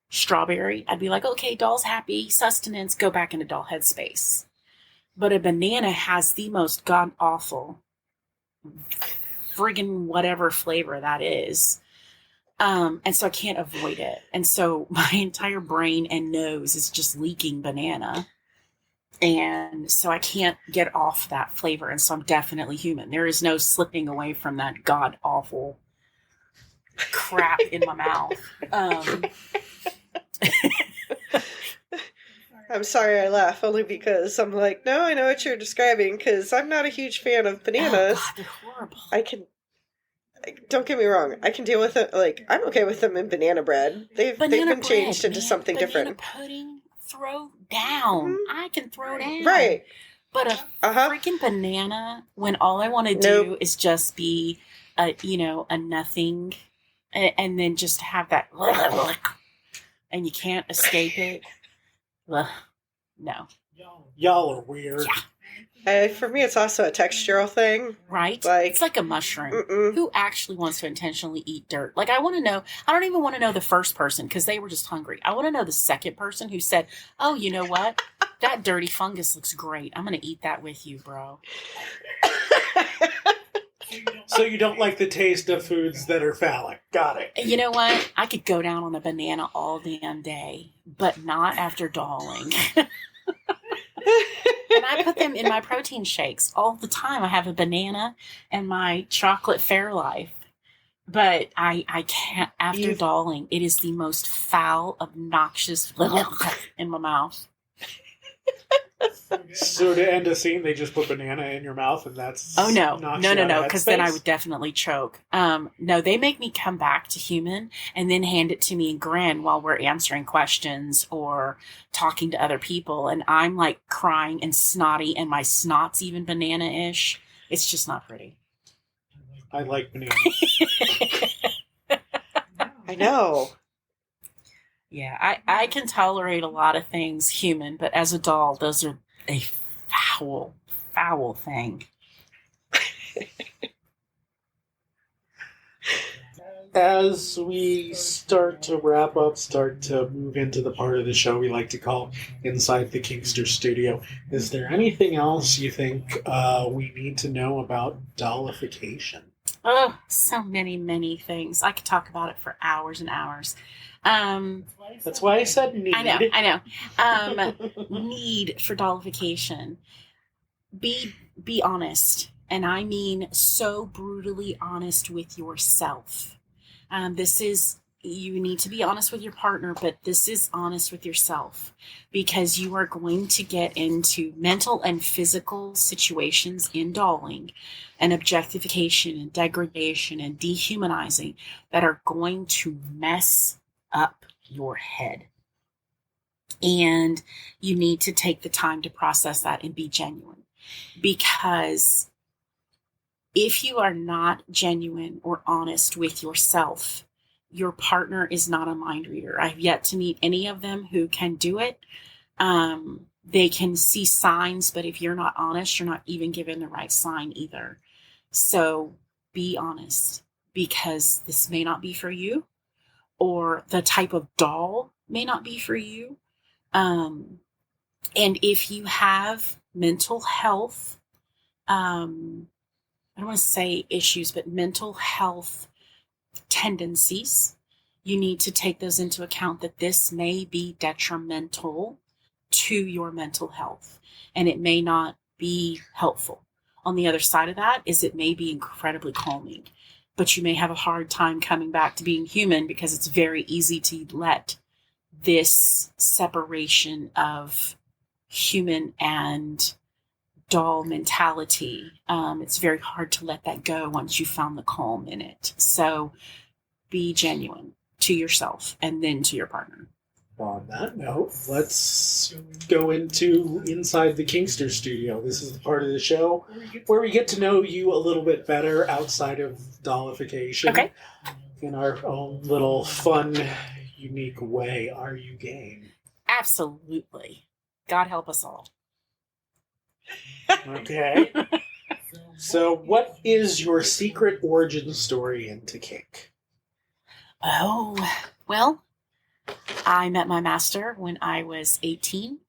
strawberry, I'd be like, okay, doll's happy, sustenance, go back into doll headspace. But a banana has the most god-awful friggin' whatever flavor that is. And so I can't avoid it. And so my entire brain and nose is just leaking banana. And so I can't get off that flavor. And so I'm definitely human. There is no slipping away from that god-awful crap in my mouth. I'm sorry I laugh, only because I'm like, no, I know what you're describing, because I'm not a huge fan of bananas. Oh, God, they're horrible. Don't get me wrong, I can deal with it, like, I'm okay with them in banana bread. They've been changed into something different. Pudding, throw down. I can throw down. Right. But a freaking banana, when all I want to do is just be, a nothing, and then just have that, and you can't escape it. No. Y'all are weird. Yeah. For me, it's also a textural thing. Right? Like, it's like a mushroom. Who actually wants to intentionally eat dirt? Like, I want to know, I don't even want to know the first person because they were just hungry. I want to know the second person who said, oh, you know what? That dirty fungus looks great. I'm going to eat that with you, bro. So you don't like the taste of foods that are phallic. Got it. You know what? I could go down on a banana all damn day, but not after dolling. And I put them in my protein shakes all the time. I have a banana and my chocolate Fairlife. But I can't, after dolling, it is the most foul, obnoxious in my mouth. So to end a scene, they just put banana in your mouth, and that's no, because because then I would definitely choke. No, they make me come back to human and then hand it to me and grin while we're answering questions or talking to other people, and I'm like crying and snotty, and my snot's even banana-ish. It's just not pretty. I like banana. I know. Yeah, I can tolerate a lot of things human, but as a doll, those are a foul, foul thing. As we start to wrap up, start to move into the part of the show we like to call Inside the Kinkster Studio, is there anything else you think we need to know about dollification? Oh, so many, many things. I could talk about it for hours and hours. That's why I said need. I know. Need for dollification. Be honest. And I mean so brutally honest with yourself. You need to be honest with your partner, but this is honest with yourself, because you are going to get into mental and physical situations in dolling and objectification and degradation and dehumanizing that are going to mess up your head. And you need to take the time to process that and be genuine, because if you are not genuine or honest with yourself, your partner is not a mind reader. I've yet to meet any of them who can do it. They can see signs, but if you're not honest, you're not even given the right sign either. So be honest, because this may not be for you, or the type of doll may not be for you. And if you have mental health, I don't want to say issues, but mental health tendencies, you need to take those into account, that this may be detrimental to your mental health, and it may not be helpful. On the other side of that is it may be incredibly calming, but you may have a hard time coming back to being human, because it's very easy to let this separation of human and doll mentality. It's very hard to let that go once you found the calm in it. So be genuine to yourself and then to your partner. On that note, let's go into Inside the Kinkster Studio. This is the part of the show where we get to know you a little bit better outside of Dollification. Okay. In our own little fun, unique way. Are you game? Absolutely. God help us all. Okay. So, what is your secret origin story into kink? Oh, well, I met my master when I was 18.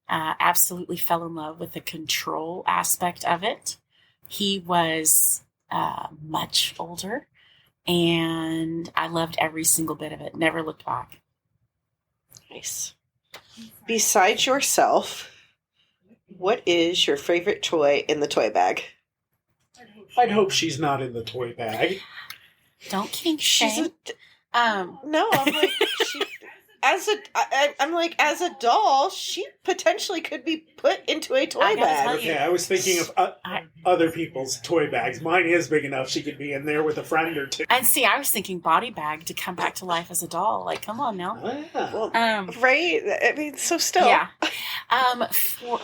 Absolutely fell in love with the control aspect of it. He was much older, and I loved every single bit of it. Never looked back. Nice. Besides yourself, what is your favorite toy in the toy bag? I'd hope she's not in the toy bag. Don't kink shame. No, I'm like, I'm like, as a doll, she potentially could be put into a toy I gotta bag. tell you. Okay, I was thinking of other people's toy bags. Mine is big enough she could be in there with a friend or two. And see, I was thinking body bag to come back to life as a doll. Like, come on now. Oh, yeah. Well, Right? I mean, so still. Yeah.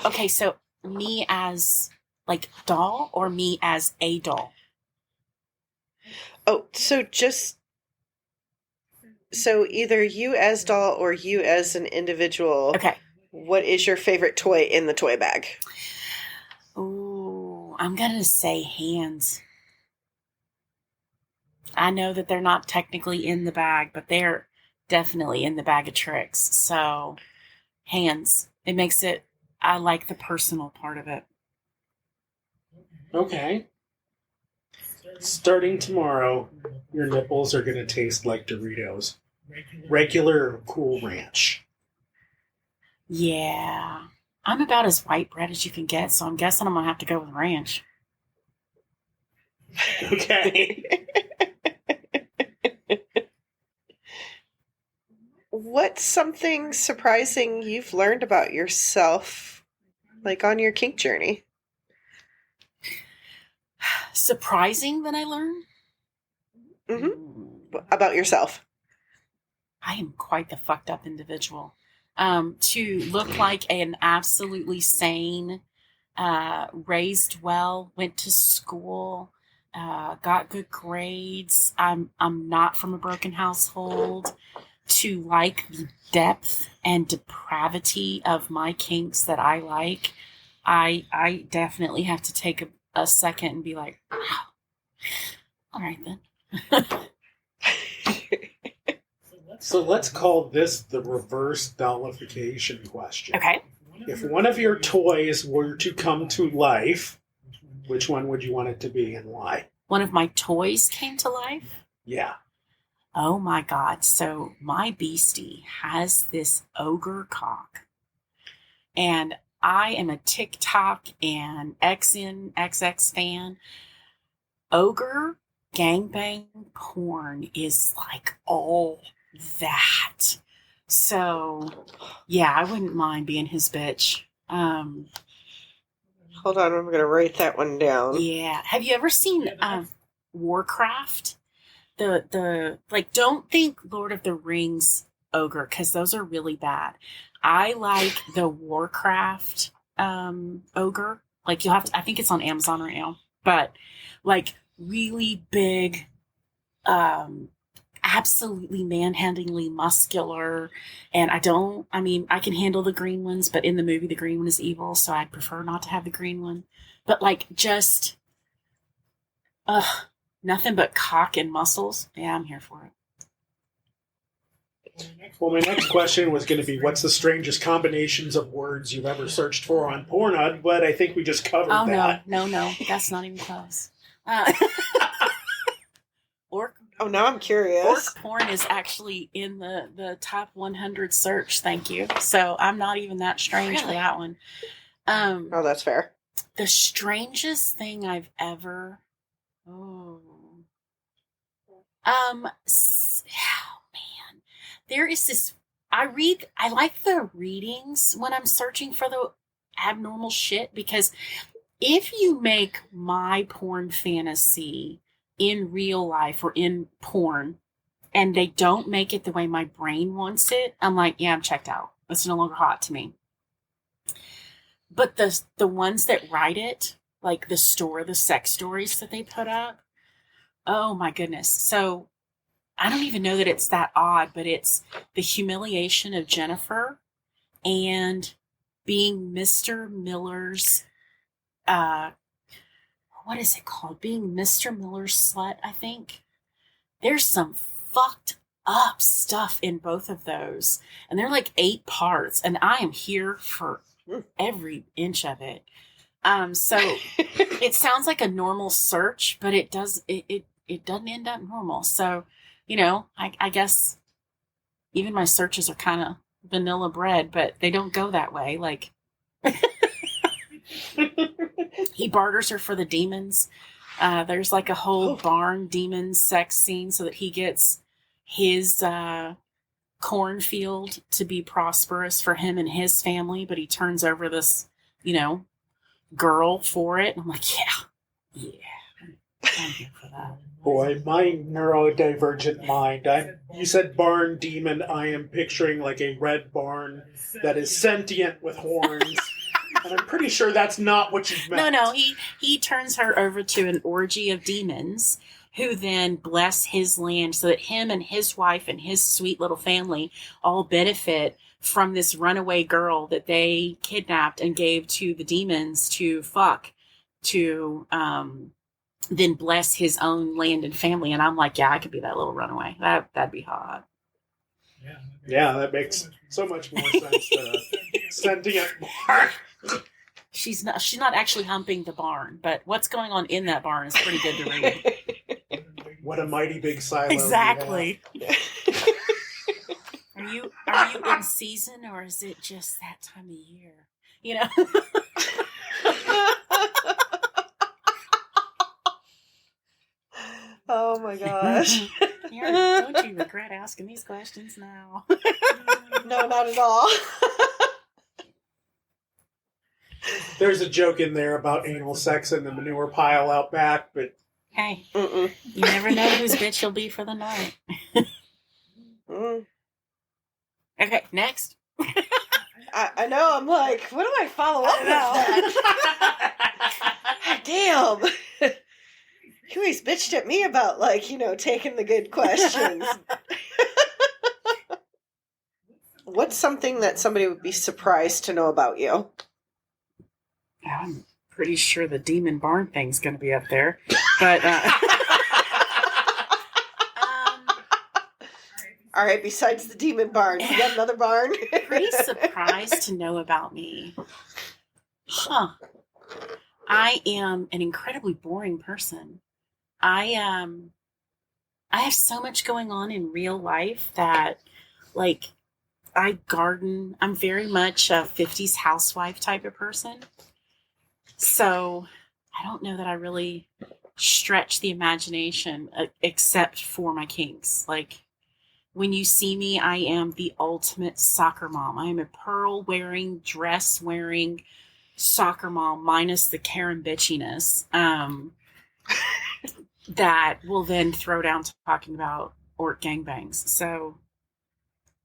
Okay, so me as like doll or me as a doll? Oh, so either you as doll or you as an individual. Okay. What is your favorite toy in the toy bag? Ooh, I'm going to say hands. I know that they're not technically in the bag, but they're definitely in the bag of tricks. So, hands. It makes it, I like the personal part of it. Okay. Starting tomorrow, your nipples are going to taste like Doritos. Regular or Cool Ranch? Yeah. I'm about as white bread as you can get, so I'm guessing I'm going to have to go with ranch. Okay. What's something surprising you've learned about yourself, like on your kink journey? Surprising that I learned? Mm-hmm. About yourself. I am quite the fucked up individual. To look like an absolutely sane, raised well, went to school, got good grades. I'm not from a broken household. To like the depth and depravity of my kinks that I like, I definitely have to take a second and be like, wow. All right then. So let's call this the reverse dollification question. Okay. If one of your toys were to come to life, which one would you want it to be and why? One of my toys came to life. Yeah. Oh my God. So my beastie has this ogre cock. And I am a TikTok and XNXX fan. Ogre gangbang porn is like all that. So yeah, I wouldn't mind being his bitch. Hold on, I'm going to write that one down. Yeah. Have you ever seen Warcraft? The like, don't think Lord of the Rings ogre, because those are really bad. I like the Warcraft ogre. Like, you'll have to, I think it's on Amazon right now, but like really big, absolutely manhandlingly muscular. And I can handle the green ones, but in the movie the green one is evil, so I'd prefer not to have the green one. But like, just nothing but cock and muscles. Yeah, I'm here for it. Well, my next question was going to be, what's the strangest combinations of words you've ever searched for on Pornhub? But I think we just covered that. No, that's not even close. Orc. Oh, now I'm curious. Orc porn is actually in the top 100 search. Thank you. So I'm not even that strange for that one. Oh, that's fair. The strangest thing I've ever. Man, there is this. I like the readings when I'm searching for the abnormal shit, because if you make my porn fantasy in real life or in porn, and they don't make it the way my brain wants it, I'm like, yeah, I'm checked out. It's no longer hot to me. But the ones that write it, like the sex stories that they put up, oh my goodness. So I don't even know that it's that odd, but it's the humiliation of Jennifer and being Mr. Miller's, what is it called? Being Mr. Miller's slut, I think. There's some fucked up stuff in both of those. And they're like 8 parts. And I am here for every inch of it. So it sounds like a normal search, but it doesn't end up normal. So, I guess even my searches are kind of vanilla bread, but they don't go that way. Like, he barters her for the demons. There's like a whole barn demon sex scene so that he gets his cornfield to be prosperous for him and his family, but he turns over this, girl for it. And I'm like, yeah, I'm here for that. Boy, my neurodivergent mind. You said barn demon. I am picturing like a red barn that is sentient with horns. And I'm pretty sure that's not what you meant. No, he turns her over to an orgy of demons who then bless his land so that him and his wife and his sweet little family all benefit from this runaway girl that they kidnapped and gave to the demons to fuck to then bless his own land and family. And I'm like, yeah, I could be that little runaway. That'd be hot. Yeah, that makes so much more sense to sentient barn. She's not actually humping the barn, but what's going on in that barn is pretty good to read. What a mighty big silo. Exactly. Are you in season, or is it just that time of year? Oh my gosh. Don't you regret asking these questions now? No, not at all. There's a joke in there about anal sex in the manure pile out back, but hey, you never know whose bitch you'll be for the night. Okay, next. I know, I'm like, what do I follow up with that? Damn. You always bitched at me about, taking the good questions. What's something that somebody would be surprised to know about you? I'm pretty sure the demon barn thing's going to be up there. But, all right, besides the demon barn, you got another barn? Pretty surprised to know about me. Huh. I am an incredibly boring person. I have so much going on in real life that, I garden. I'm very much a 50s housewife type of person. So I don't know that I really stretch the imagination except for my kinks. When you see me, I am the ultimate soccer mom. I am a pearl-wearing, dress-wearing soccer mom minus the Karen bitchiness. That will then throw down to talking about orc gangbangs. So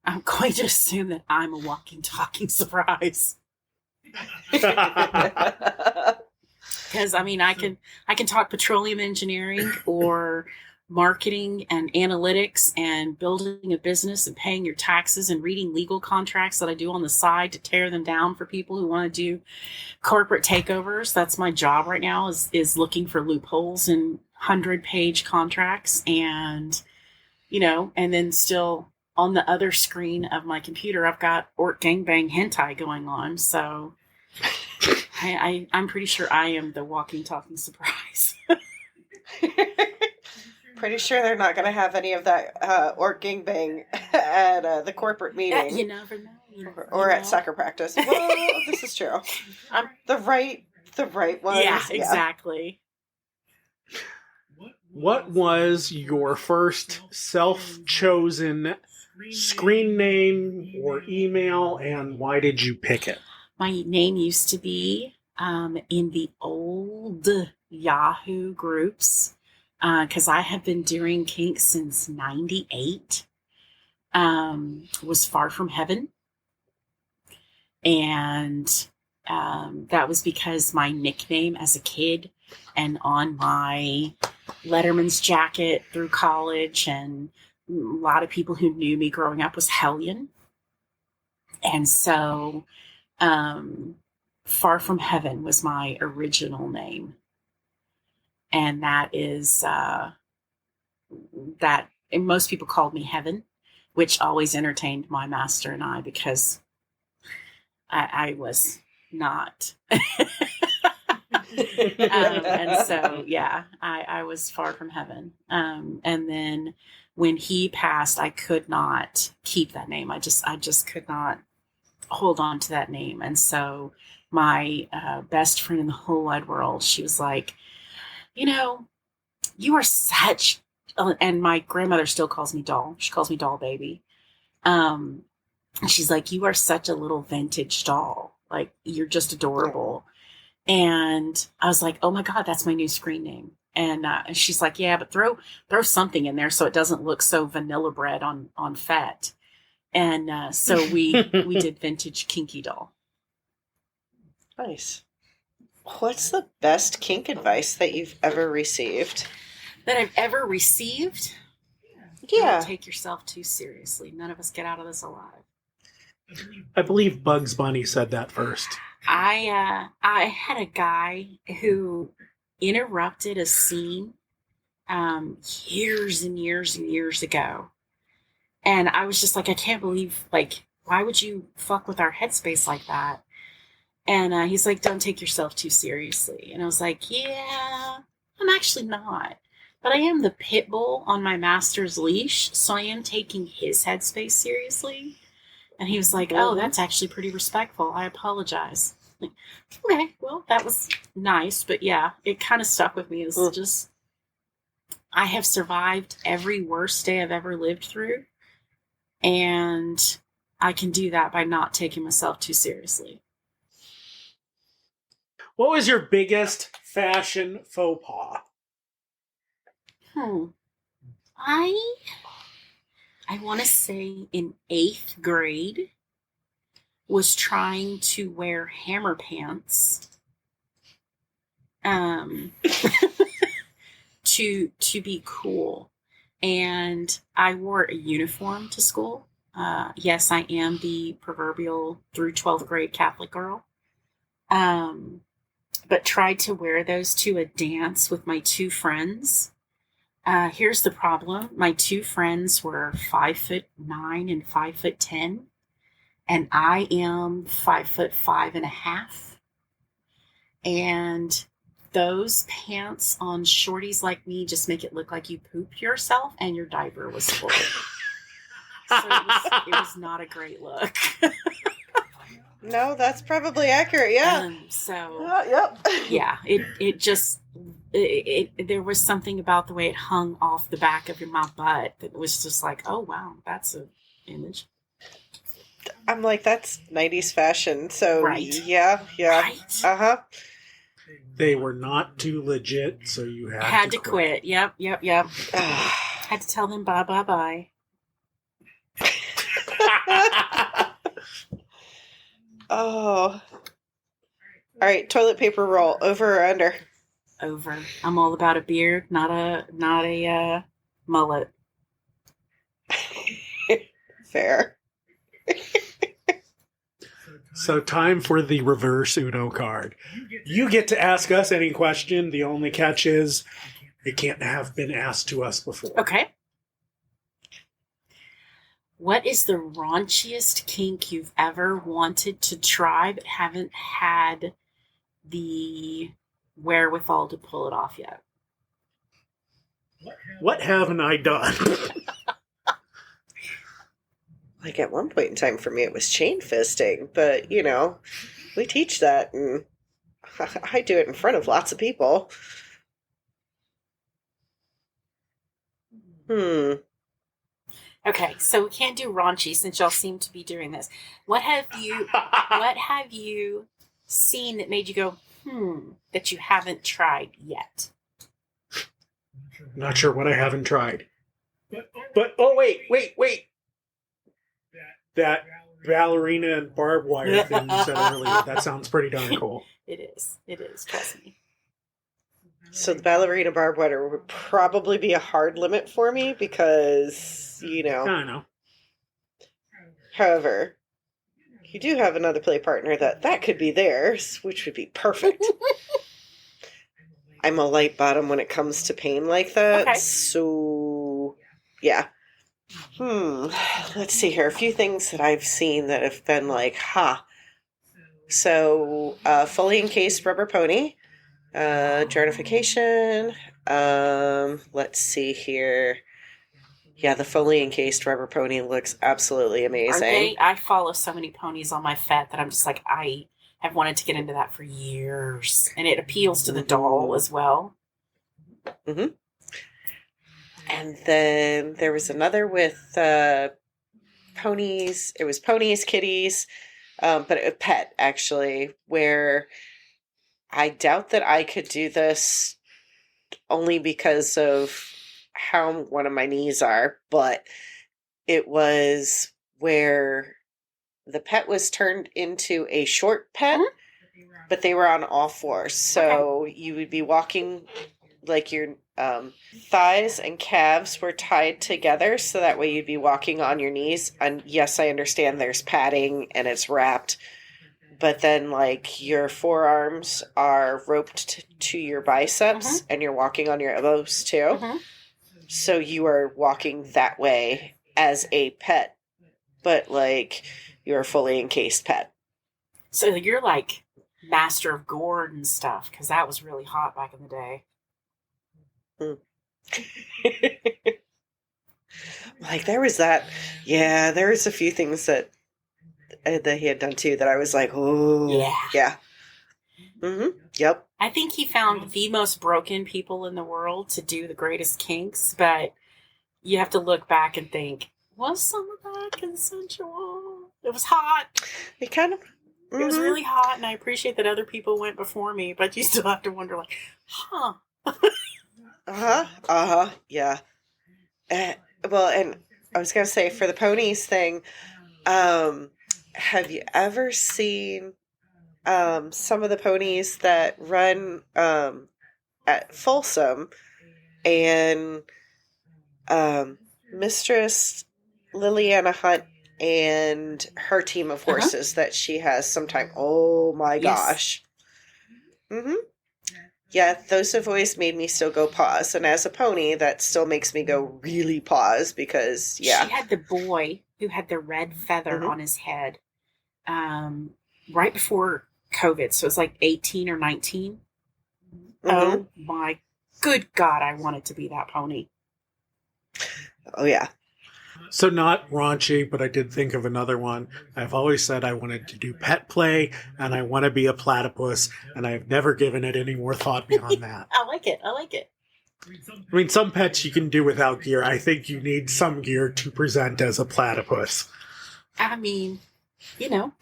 I'm going to assume that I'm a walking, talking surprise. Because I can talk petroleum engineering or marketing and analytics and building a business and paying your taxes and reading legal contracts that I do on the side to tear them down for people who want to do corporate takeovers. That's my job right now is looking for loopholes in 100-page contracts and then still on the other screen of my computer, I've got orc gangbang hentai going on. So I'm pretty sure I am the walking, talking surprise. Pretty sure they're not going to have any of that orc gangbang at the corporate meeting. You never know. Or at soccer practice. Well, this is true. The right ones. Yeah, exactly. What was your first self-chosen screen name or email, and why did you pick it? My name used to be in the old Yahoo groups. because I have been doing kink since 98. Was Far From Heaven. And that was because my nickname as a kid and on my Letterman's jacket through college and a lot of people who knew me growing up was Hellion. And so Far From Heaven was my original name. And that is that, and most people called me Heaven, which always entertained my master and I because I was not. And so, yeah, I was Far From Heaven. And then when he passed, I could not keep that name. I just could not hold on to that name. And so my best friend in the whole wide world, she was like, you know, you are such, and my grandmother still calls me Doll. She calls me Doll Baby. And she's like, you are such a little vintage doll. Like, you're just adorable. And I was like, oh my God, that's my new screen name. And she's like, yeah, but throw something in there so it doesn't look so vanilla bread on fat. And so we did VintageKinkyDoll. Nice. What's the best kink advice that you've ever received? That I've ever received? Yeah. Don't take yourself too seriously. None of us get out of this alive. I believe Bugs Bunny said that first. I had a guy who interrupted a scene years and years and years ago. And I was just like, I can't believe, like, why would you fuck with our headspace like that? And he's like, don't take yourself too seriously. And I was like, yeah, I'm actually not. But I am the pit bull on my master's leash, so I am taking his headspace seriously. And he was like, oh, that's actually pretty respectful. I apologize. Like, okay, well, that was nice. But yeah, it kind of stuck with me. It's just, I have survived every worst day I've ever lived through. And I can do that by not taking myself too seriously. What was your biggest fashion faux pas? I want to say in 8th grade was trying to wear hammer pants to be cool. And I wore a uniform to school. Yes, I am the proverbial through 12th grade Catholic girl. But tried to wear those to a dance with my two friends. Here's the problem. My two friends were 5'9" and 5'10", and I am 5'5.5". And those pants on shorties like me just make it look like you pooped yourself and your diaper was full. So it was not a great look. No, that's probably accurate. Yeah. Yep. Yeah. It just, there was something about the way it hung off the back of my butt that was just like, oh wow, that's an image. I'm like, that's 90s fashion. So right. Yeah. Right. Uh-huh. They were not too legit, so you had to quit. Yep. Had to tell them bye. Oh. All right, toilet paper roll, over or under? Over. I'm all about a beard, not a mullet. Fair. So time for the reverse Uno card. You get to ask us any question. The only catch is it can't have been asked to us before. Okay. What is the raunchiest kink you've ever wanted to try but haven't had the wherewithal to pull it off yet? What haven't I done? Like at one point in time for me it was chain fisting, but you know, we teach that and I do it in front of lots of people. Okay, so we can't do raunchy since y'all seem to be doing this. What have you seen that made you go, that you haven't tried yet? Not sure what I haven't tried. But, oh, wait. That ballerina and barbed wire thing you said earlier, that sounds pretty darn cool. It is, trust me. So the ballerina barbed wire would probably be a hard limit for me because, I don't know. However, you do have another play partner that could be theirs, which would be perfect. I'm a light bottom when it comes to pain like that. Okay. So, yeah. Let's see here. A few things that I've seen that have been like, So, fully encased rubber pony, Dollification. Let's see here. Yeah, the fully encased rubber pony looks absolutely amazing. I follow so many ponies on my Fet that I'm just like, I have wanted to get into that for years. And it appeals to the doll as well. Mm-hmm. And then there was another with ponies. It was ponies, kitties, but a pet, actually, where I doubt that I could do this only because of how one of my knees are, but it was where the pet was turned into a short pet, but they were on all fours. So you would be walking like your thighs and calves were tied together, so that way you'd be walking on your knees. And yes, I understand there's padding and it's wrapped, but then like your forearms are roped to your biceps and you're walking on your elbows too. So you are walking that way as a pet, but like you're a fully encased pet. So you're like Master of Gore and stuff, because that was really hot back in the day. Like there was that. Yeah, there was a few things that he had done too that I was like, oh, yeah. Yep. I think he found the most broken people in the world to do the greatest kinks, but you have to look back and think, was some of that consensual? It was hot. It kind of... It was really hot, and I appreciate that other people went before me, but you still have to wonder, like, yeah. Well, and I was going to say, for the ponies thing, have you ever seen some of the ponies that run at Folsom, and Mistress Liliana Hunt and her team of horses that she has sometime? Oh my gosh. Yeah, those have always made me still go pause. And as a pony, that still makes me go really pause because, yeah. She had the boy who had the red feather on his head right before COVID. So it was like 18 or 19. Oh my good God, I wanted to be that pony. Oh, yeah. So not raunchy, but I did think of another one. I've always said I wanted to do pet play, and I want to be a platypus, and I've never given it any more thought beyond that. I like it. I mean, some pets you can do without gear. I think you need some gear to present as a platypus. I mean, you know,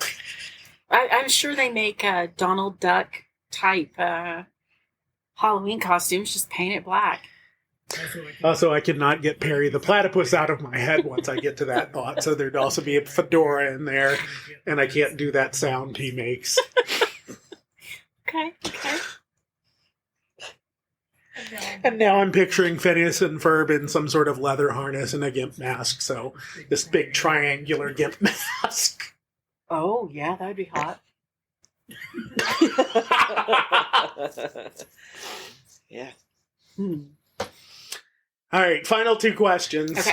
I'm sure they make Donald Duck type Halloween costumes, just paint it black. Also, I could not get Perry the platypus out of my head once I get to that thought. So there'd also be a fedora in there, and I can't do that sound he makes. Okay. And now I'm picturing Phineas and Ferb in some sort of leather harness and a gimp mask. So this big triangular gimp mask. Oh, yeah, that'd be hot. Yeah. All right, final two questions. Okay.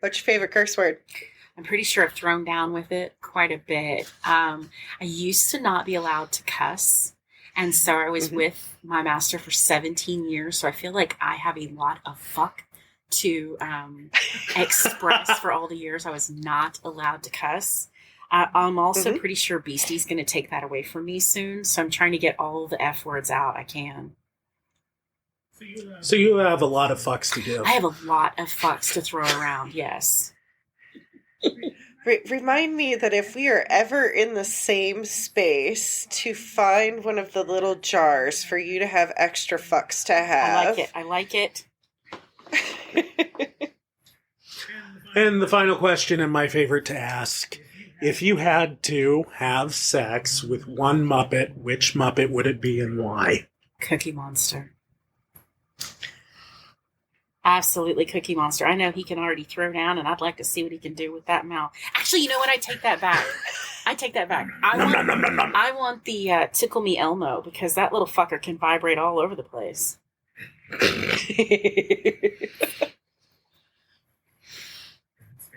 What's your favorite curse word? I'm pretty sure I've thrown down with it quite a bit. I used to not be allowed to cuss. And so I was with my master for 17 years. So I feel like I have a lot of fuck to express for all the years I was not allowed to cuss. I'm also pretty sure Beastie's going to take that away from me soon. So I'm trying to get all the F words out I can. So you have a lot of fucks to do. I have a lot of fucks to throw around, yes. Remind me that if we are ever in the same space, to find one of the little jars for you to have extra fucks to have. I like it. And the final question, and my favorite to ask: if you had to have sex with one Muppet, which Muppet would it be and why? Cookie Monster. Absolutely Cookie Monster. I know he can already throw down, and I'd like to see what he can do with that mouth. Actually, you know what? I take that back. I want the Tickle Me Elmo, because that little fucker can vibrate all over the place.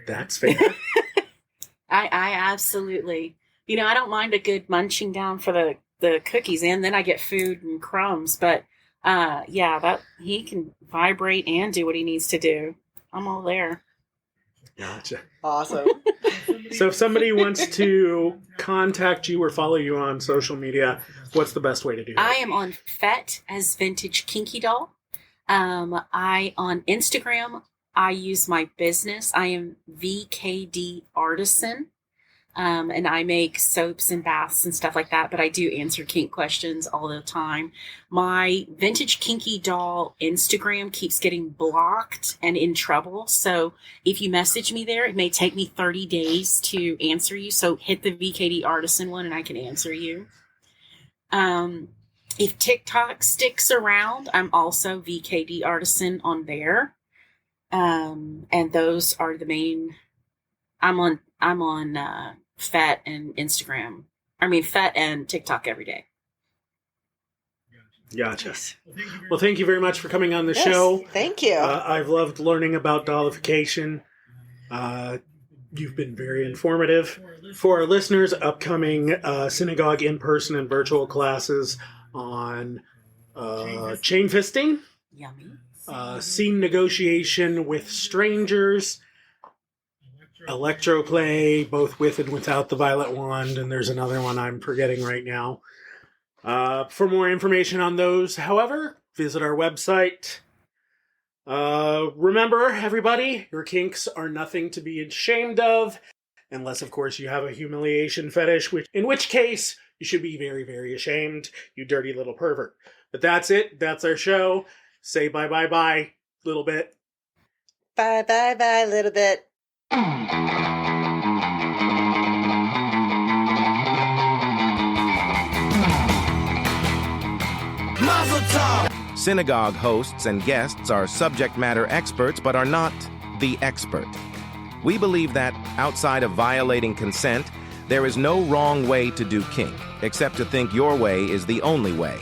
That's fair. I absolutely, I don't mind a good munching down for the cookies, and then I get food and crumbs, but that he can vibrate and do what he needs to do. I'm all there. Gotcha. Awesome. So if somebody wants to contact you or follow you on social media, what's the best way to do that? I am on FET as VintageKinkyDoll. On Instagram, I use my business. I am VKD Artisan. And I make soaps and baths and stuff like that, but I do answer kink questions all the time. My Vintage Kinky Doll Instagram keeps getting blocked and in trouble. So if you message me there, it may take me 30 days to answer you. So hit the VKD Artisan one and I can answer you. If TikTok sticks around, I'm also VKD Artisan on there. And those are the main. I'm on FET and Instagram. FET and TikTok every day. Gotcha. Well, thank you very much for coming on the show. Thank you. I've loved learning about dollification. You've been very informative. For our listeners, upcoming synagogue in-person and virtual classes on chain fisting, Yummy. scene negotiation with strangers, electroplay, both with and without the violet wand, and there's another one I'm forgetting right now. For more information on those, however, visit our website. Remember, everybody, your kinks are nothing to be ashamed of, unless, of course, you have a humiliation fetish, in which case you should be very, very ashamed, you dirty little pervert. But that's it. That's our show. Say bye, little bit. Bye, little bit. Synagogue hosts and guests are subject matter experts but are not the expert. We believe that, outside of violating consent, there is no wrong way to do kink, except to think your way is the only way.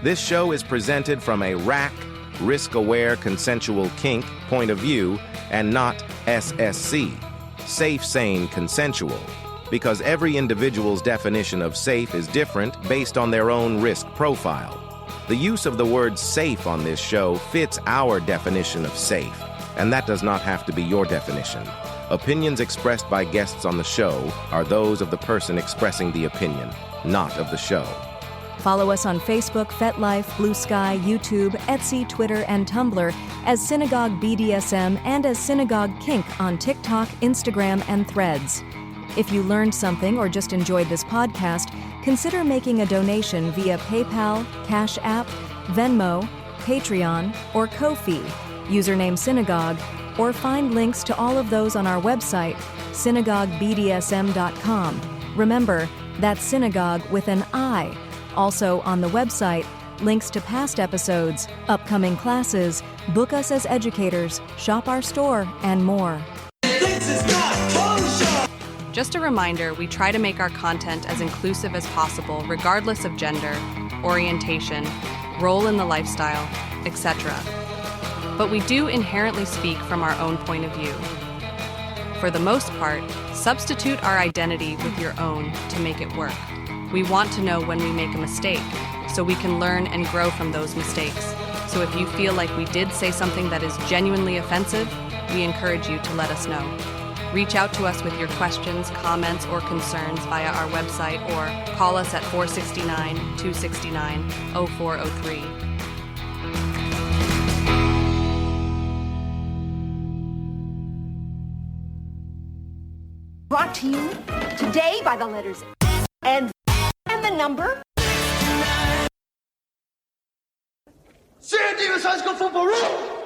This show is presented from a RAC, risk-aware consensual kink point of view, and not SSC, safe, sane, consensual, because every individual's definition of safe is different based on their own risk profile. The use of the word safe on this show fits our definition of safe, and that does not have to be your definition. Opinions expressed by guests on the show are those of the person expressing the opinion, not of the show. Follow us on Facebook, FetLife, Blue Sky, YouTube, Etsy, Twitter, and Tumblr as Synagogue BDSM and as Synagogue Kink on TikTok, Instagram, and Threads. If you learned something or just enjoyed this podcast, consider making a donation via PayPal, Cash App, Venmo, Patreon, or Ko-fi, username Synagogue, or find links to all of those on our website, synagoguebdsm.com. Remember, that's synagogue with an I. Also on the website, links to past episodes, upcoming classes, book us as educators, shop our store, and more. Just a reminder, we try to make our content as inclusive as possible, regardless of gender, orientation, role in the lifestyle, etc. But we do inherently speak from our own point of view. For the most part, substitute our identity with your own to make it work. We want to know when we make a mistake, so we can learn and grow from those mistakes. So if you feel like we did say something that is genuinely offensive, we encourage you to let us know. Reach out to us with your questions, comments, or concerns via our website or call us at 469-269-0403. Brought to you today by the letters and the number. San Diego High School football rule!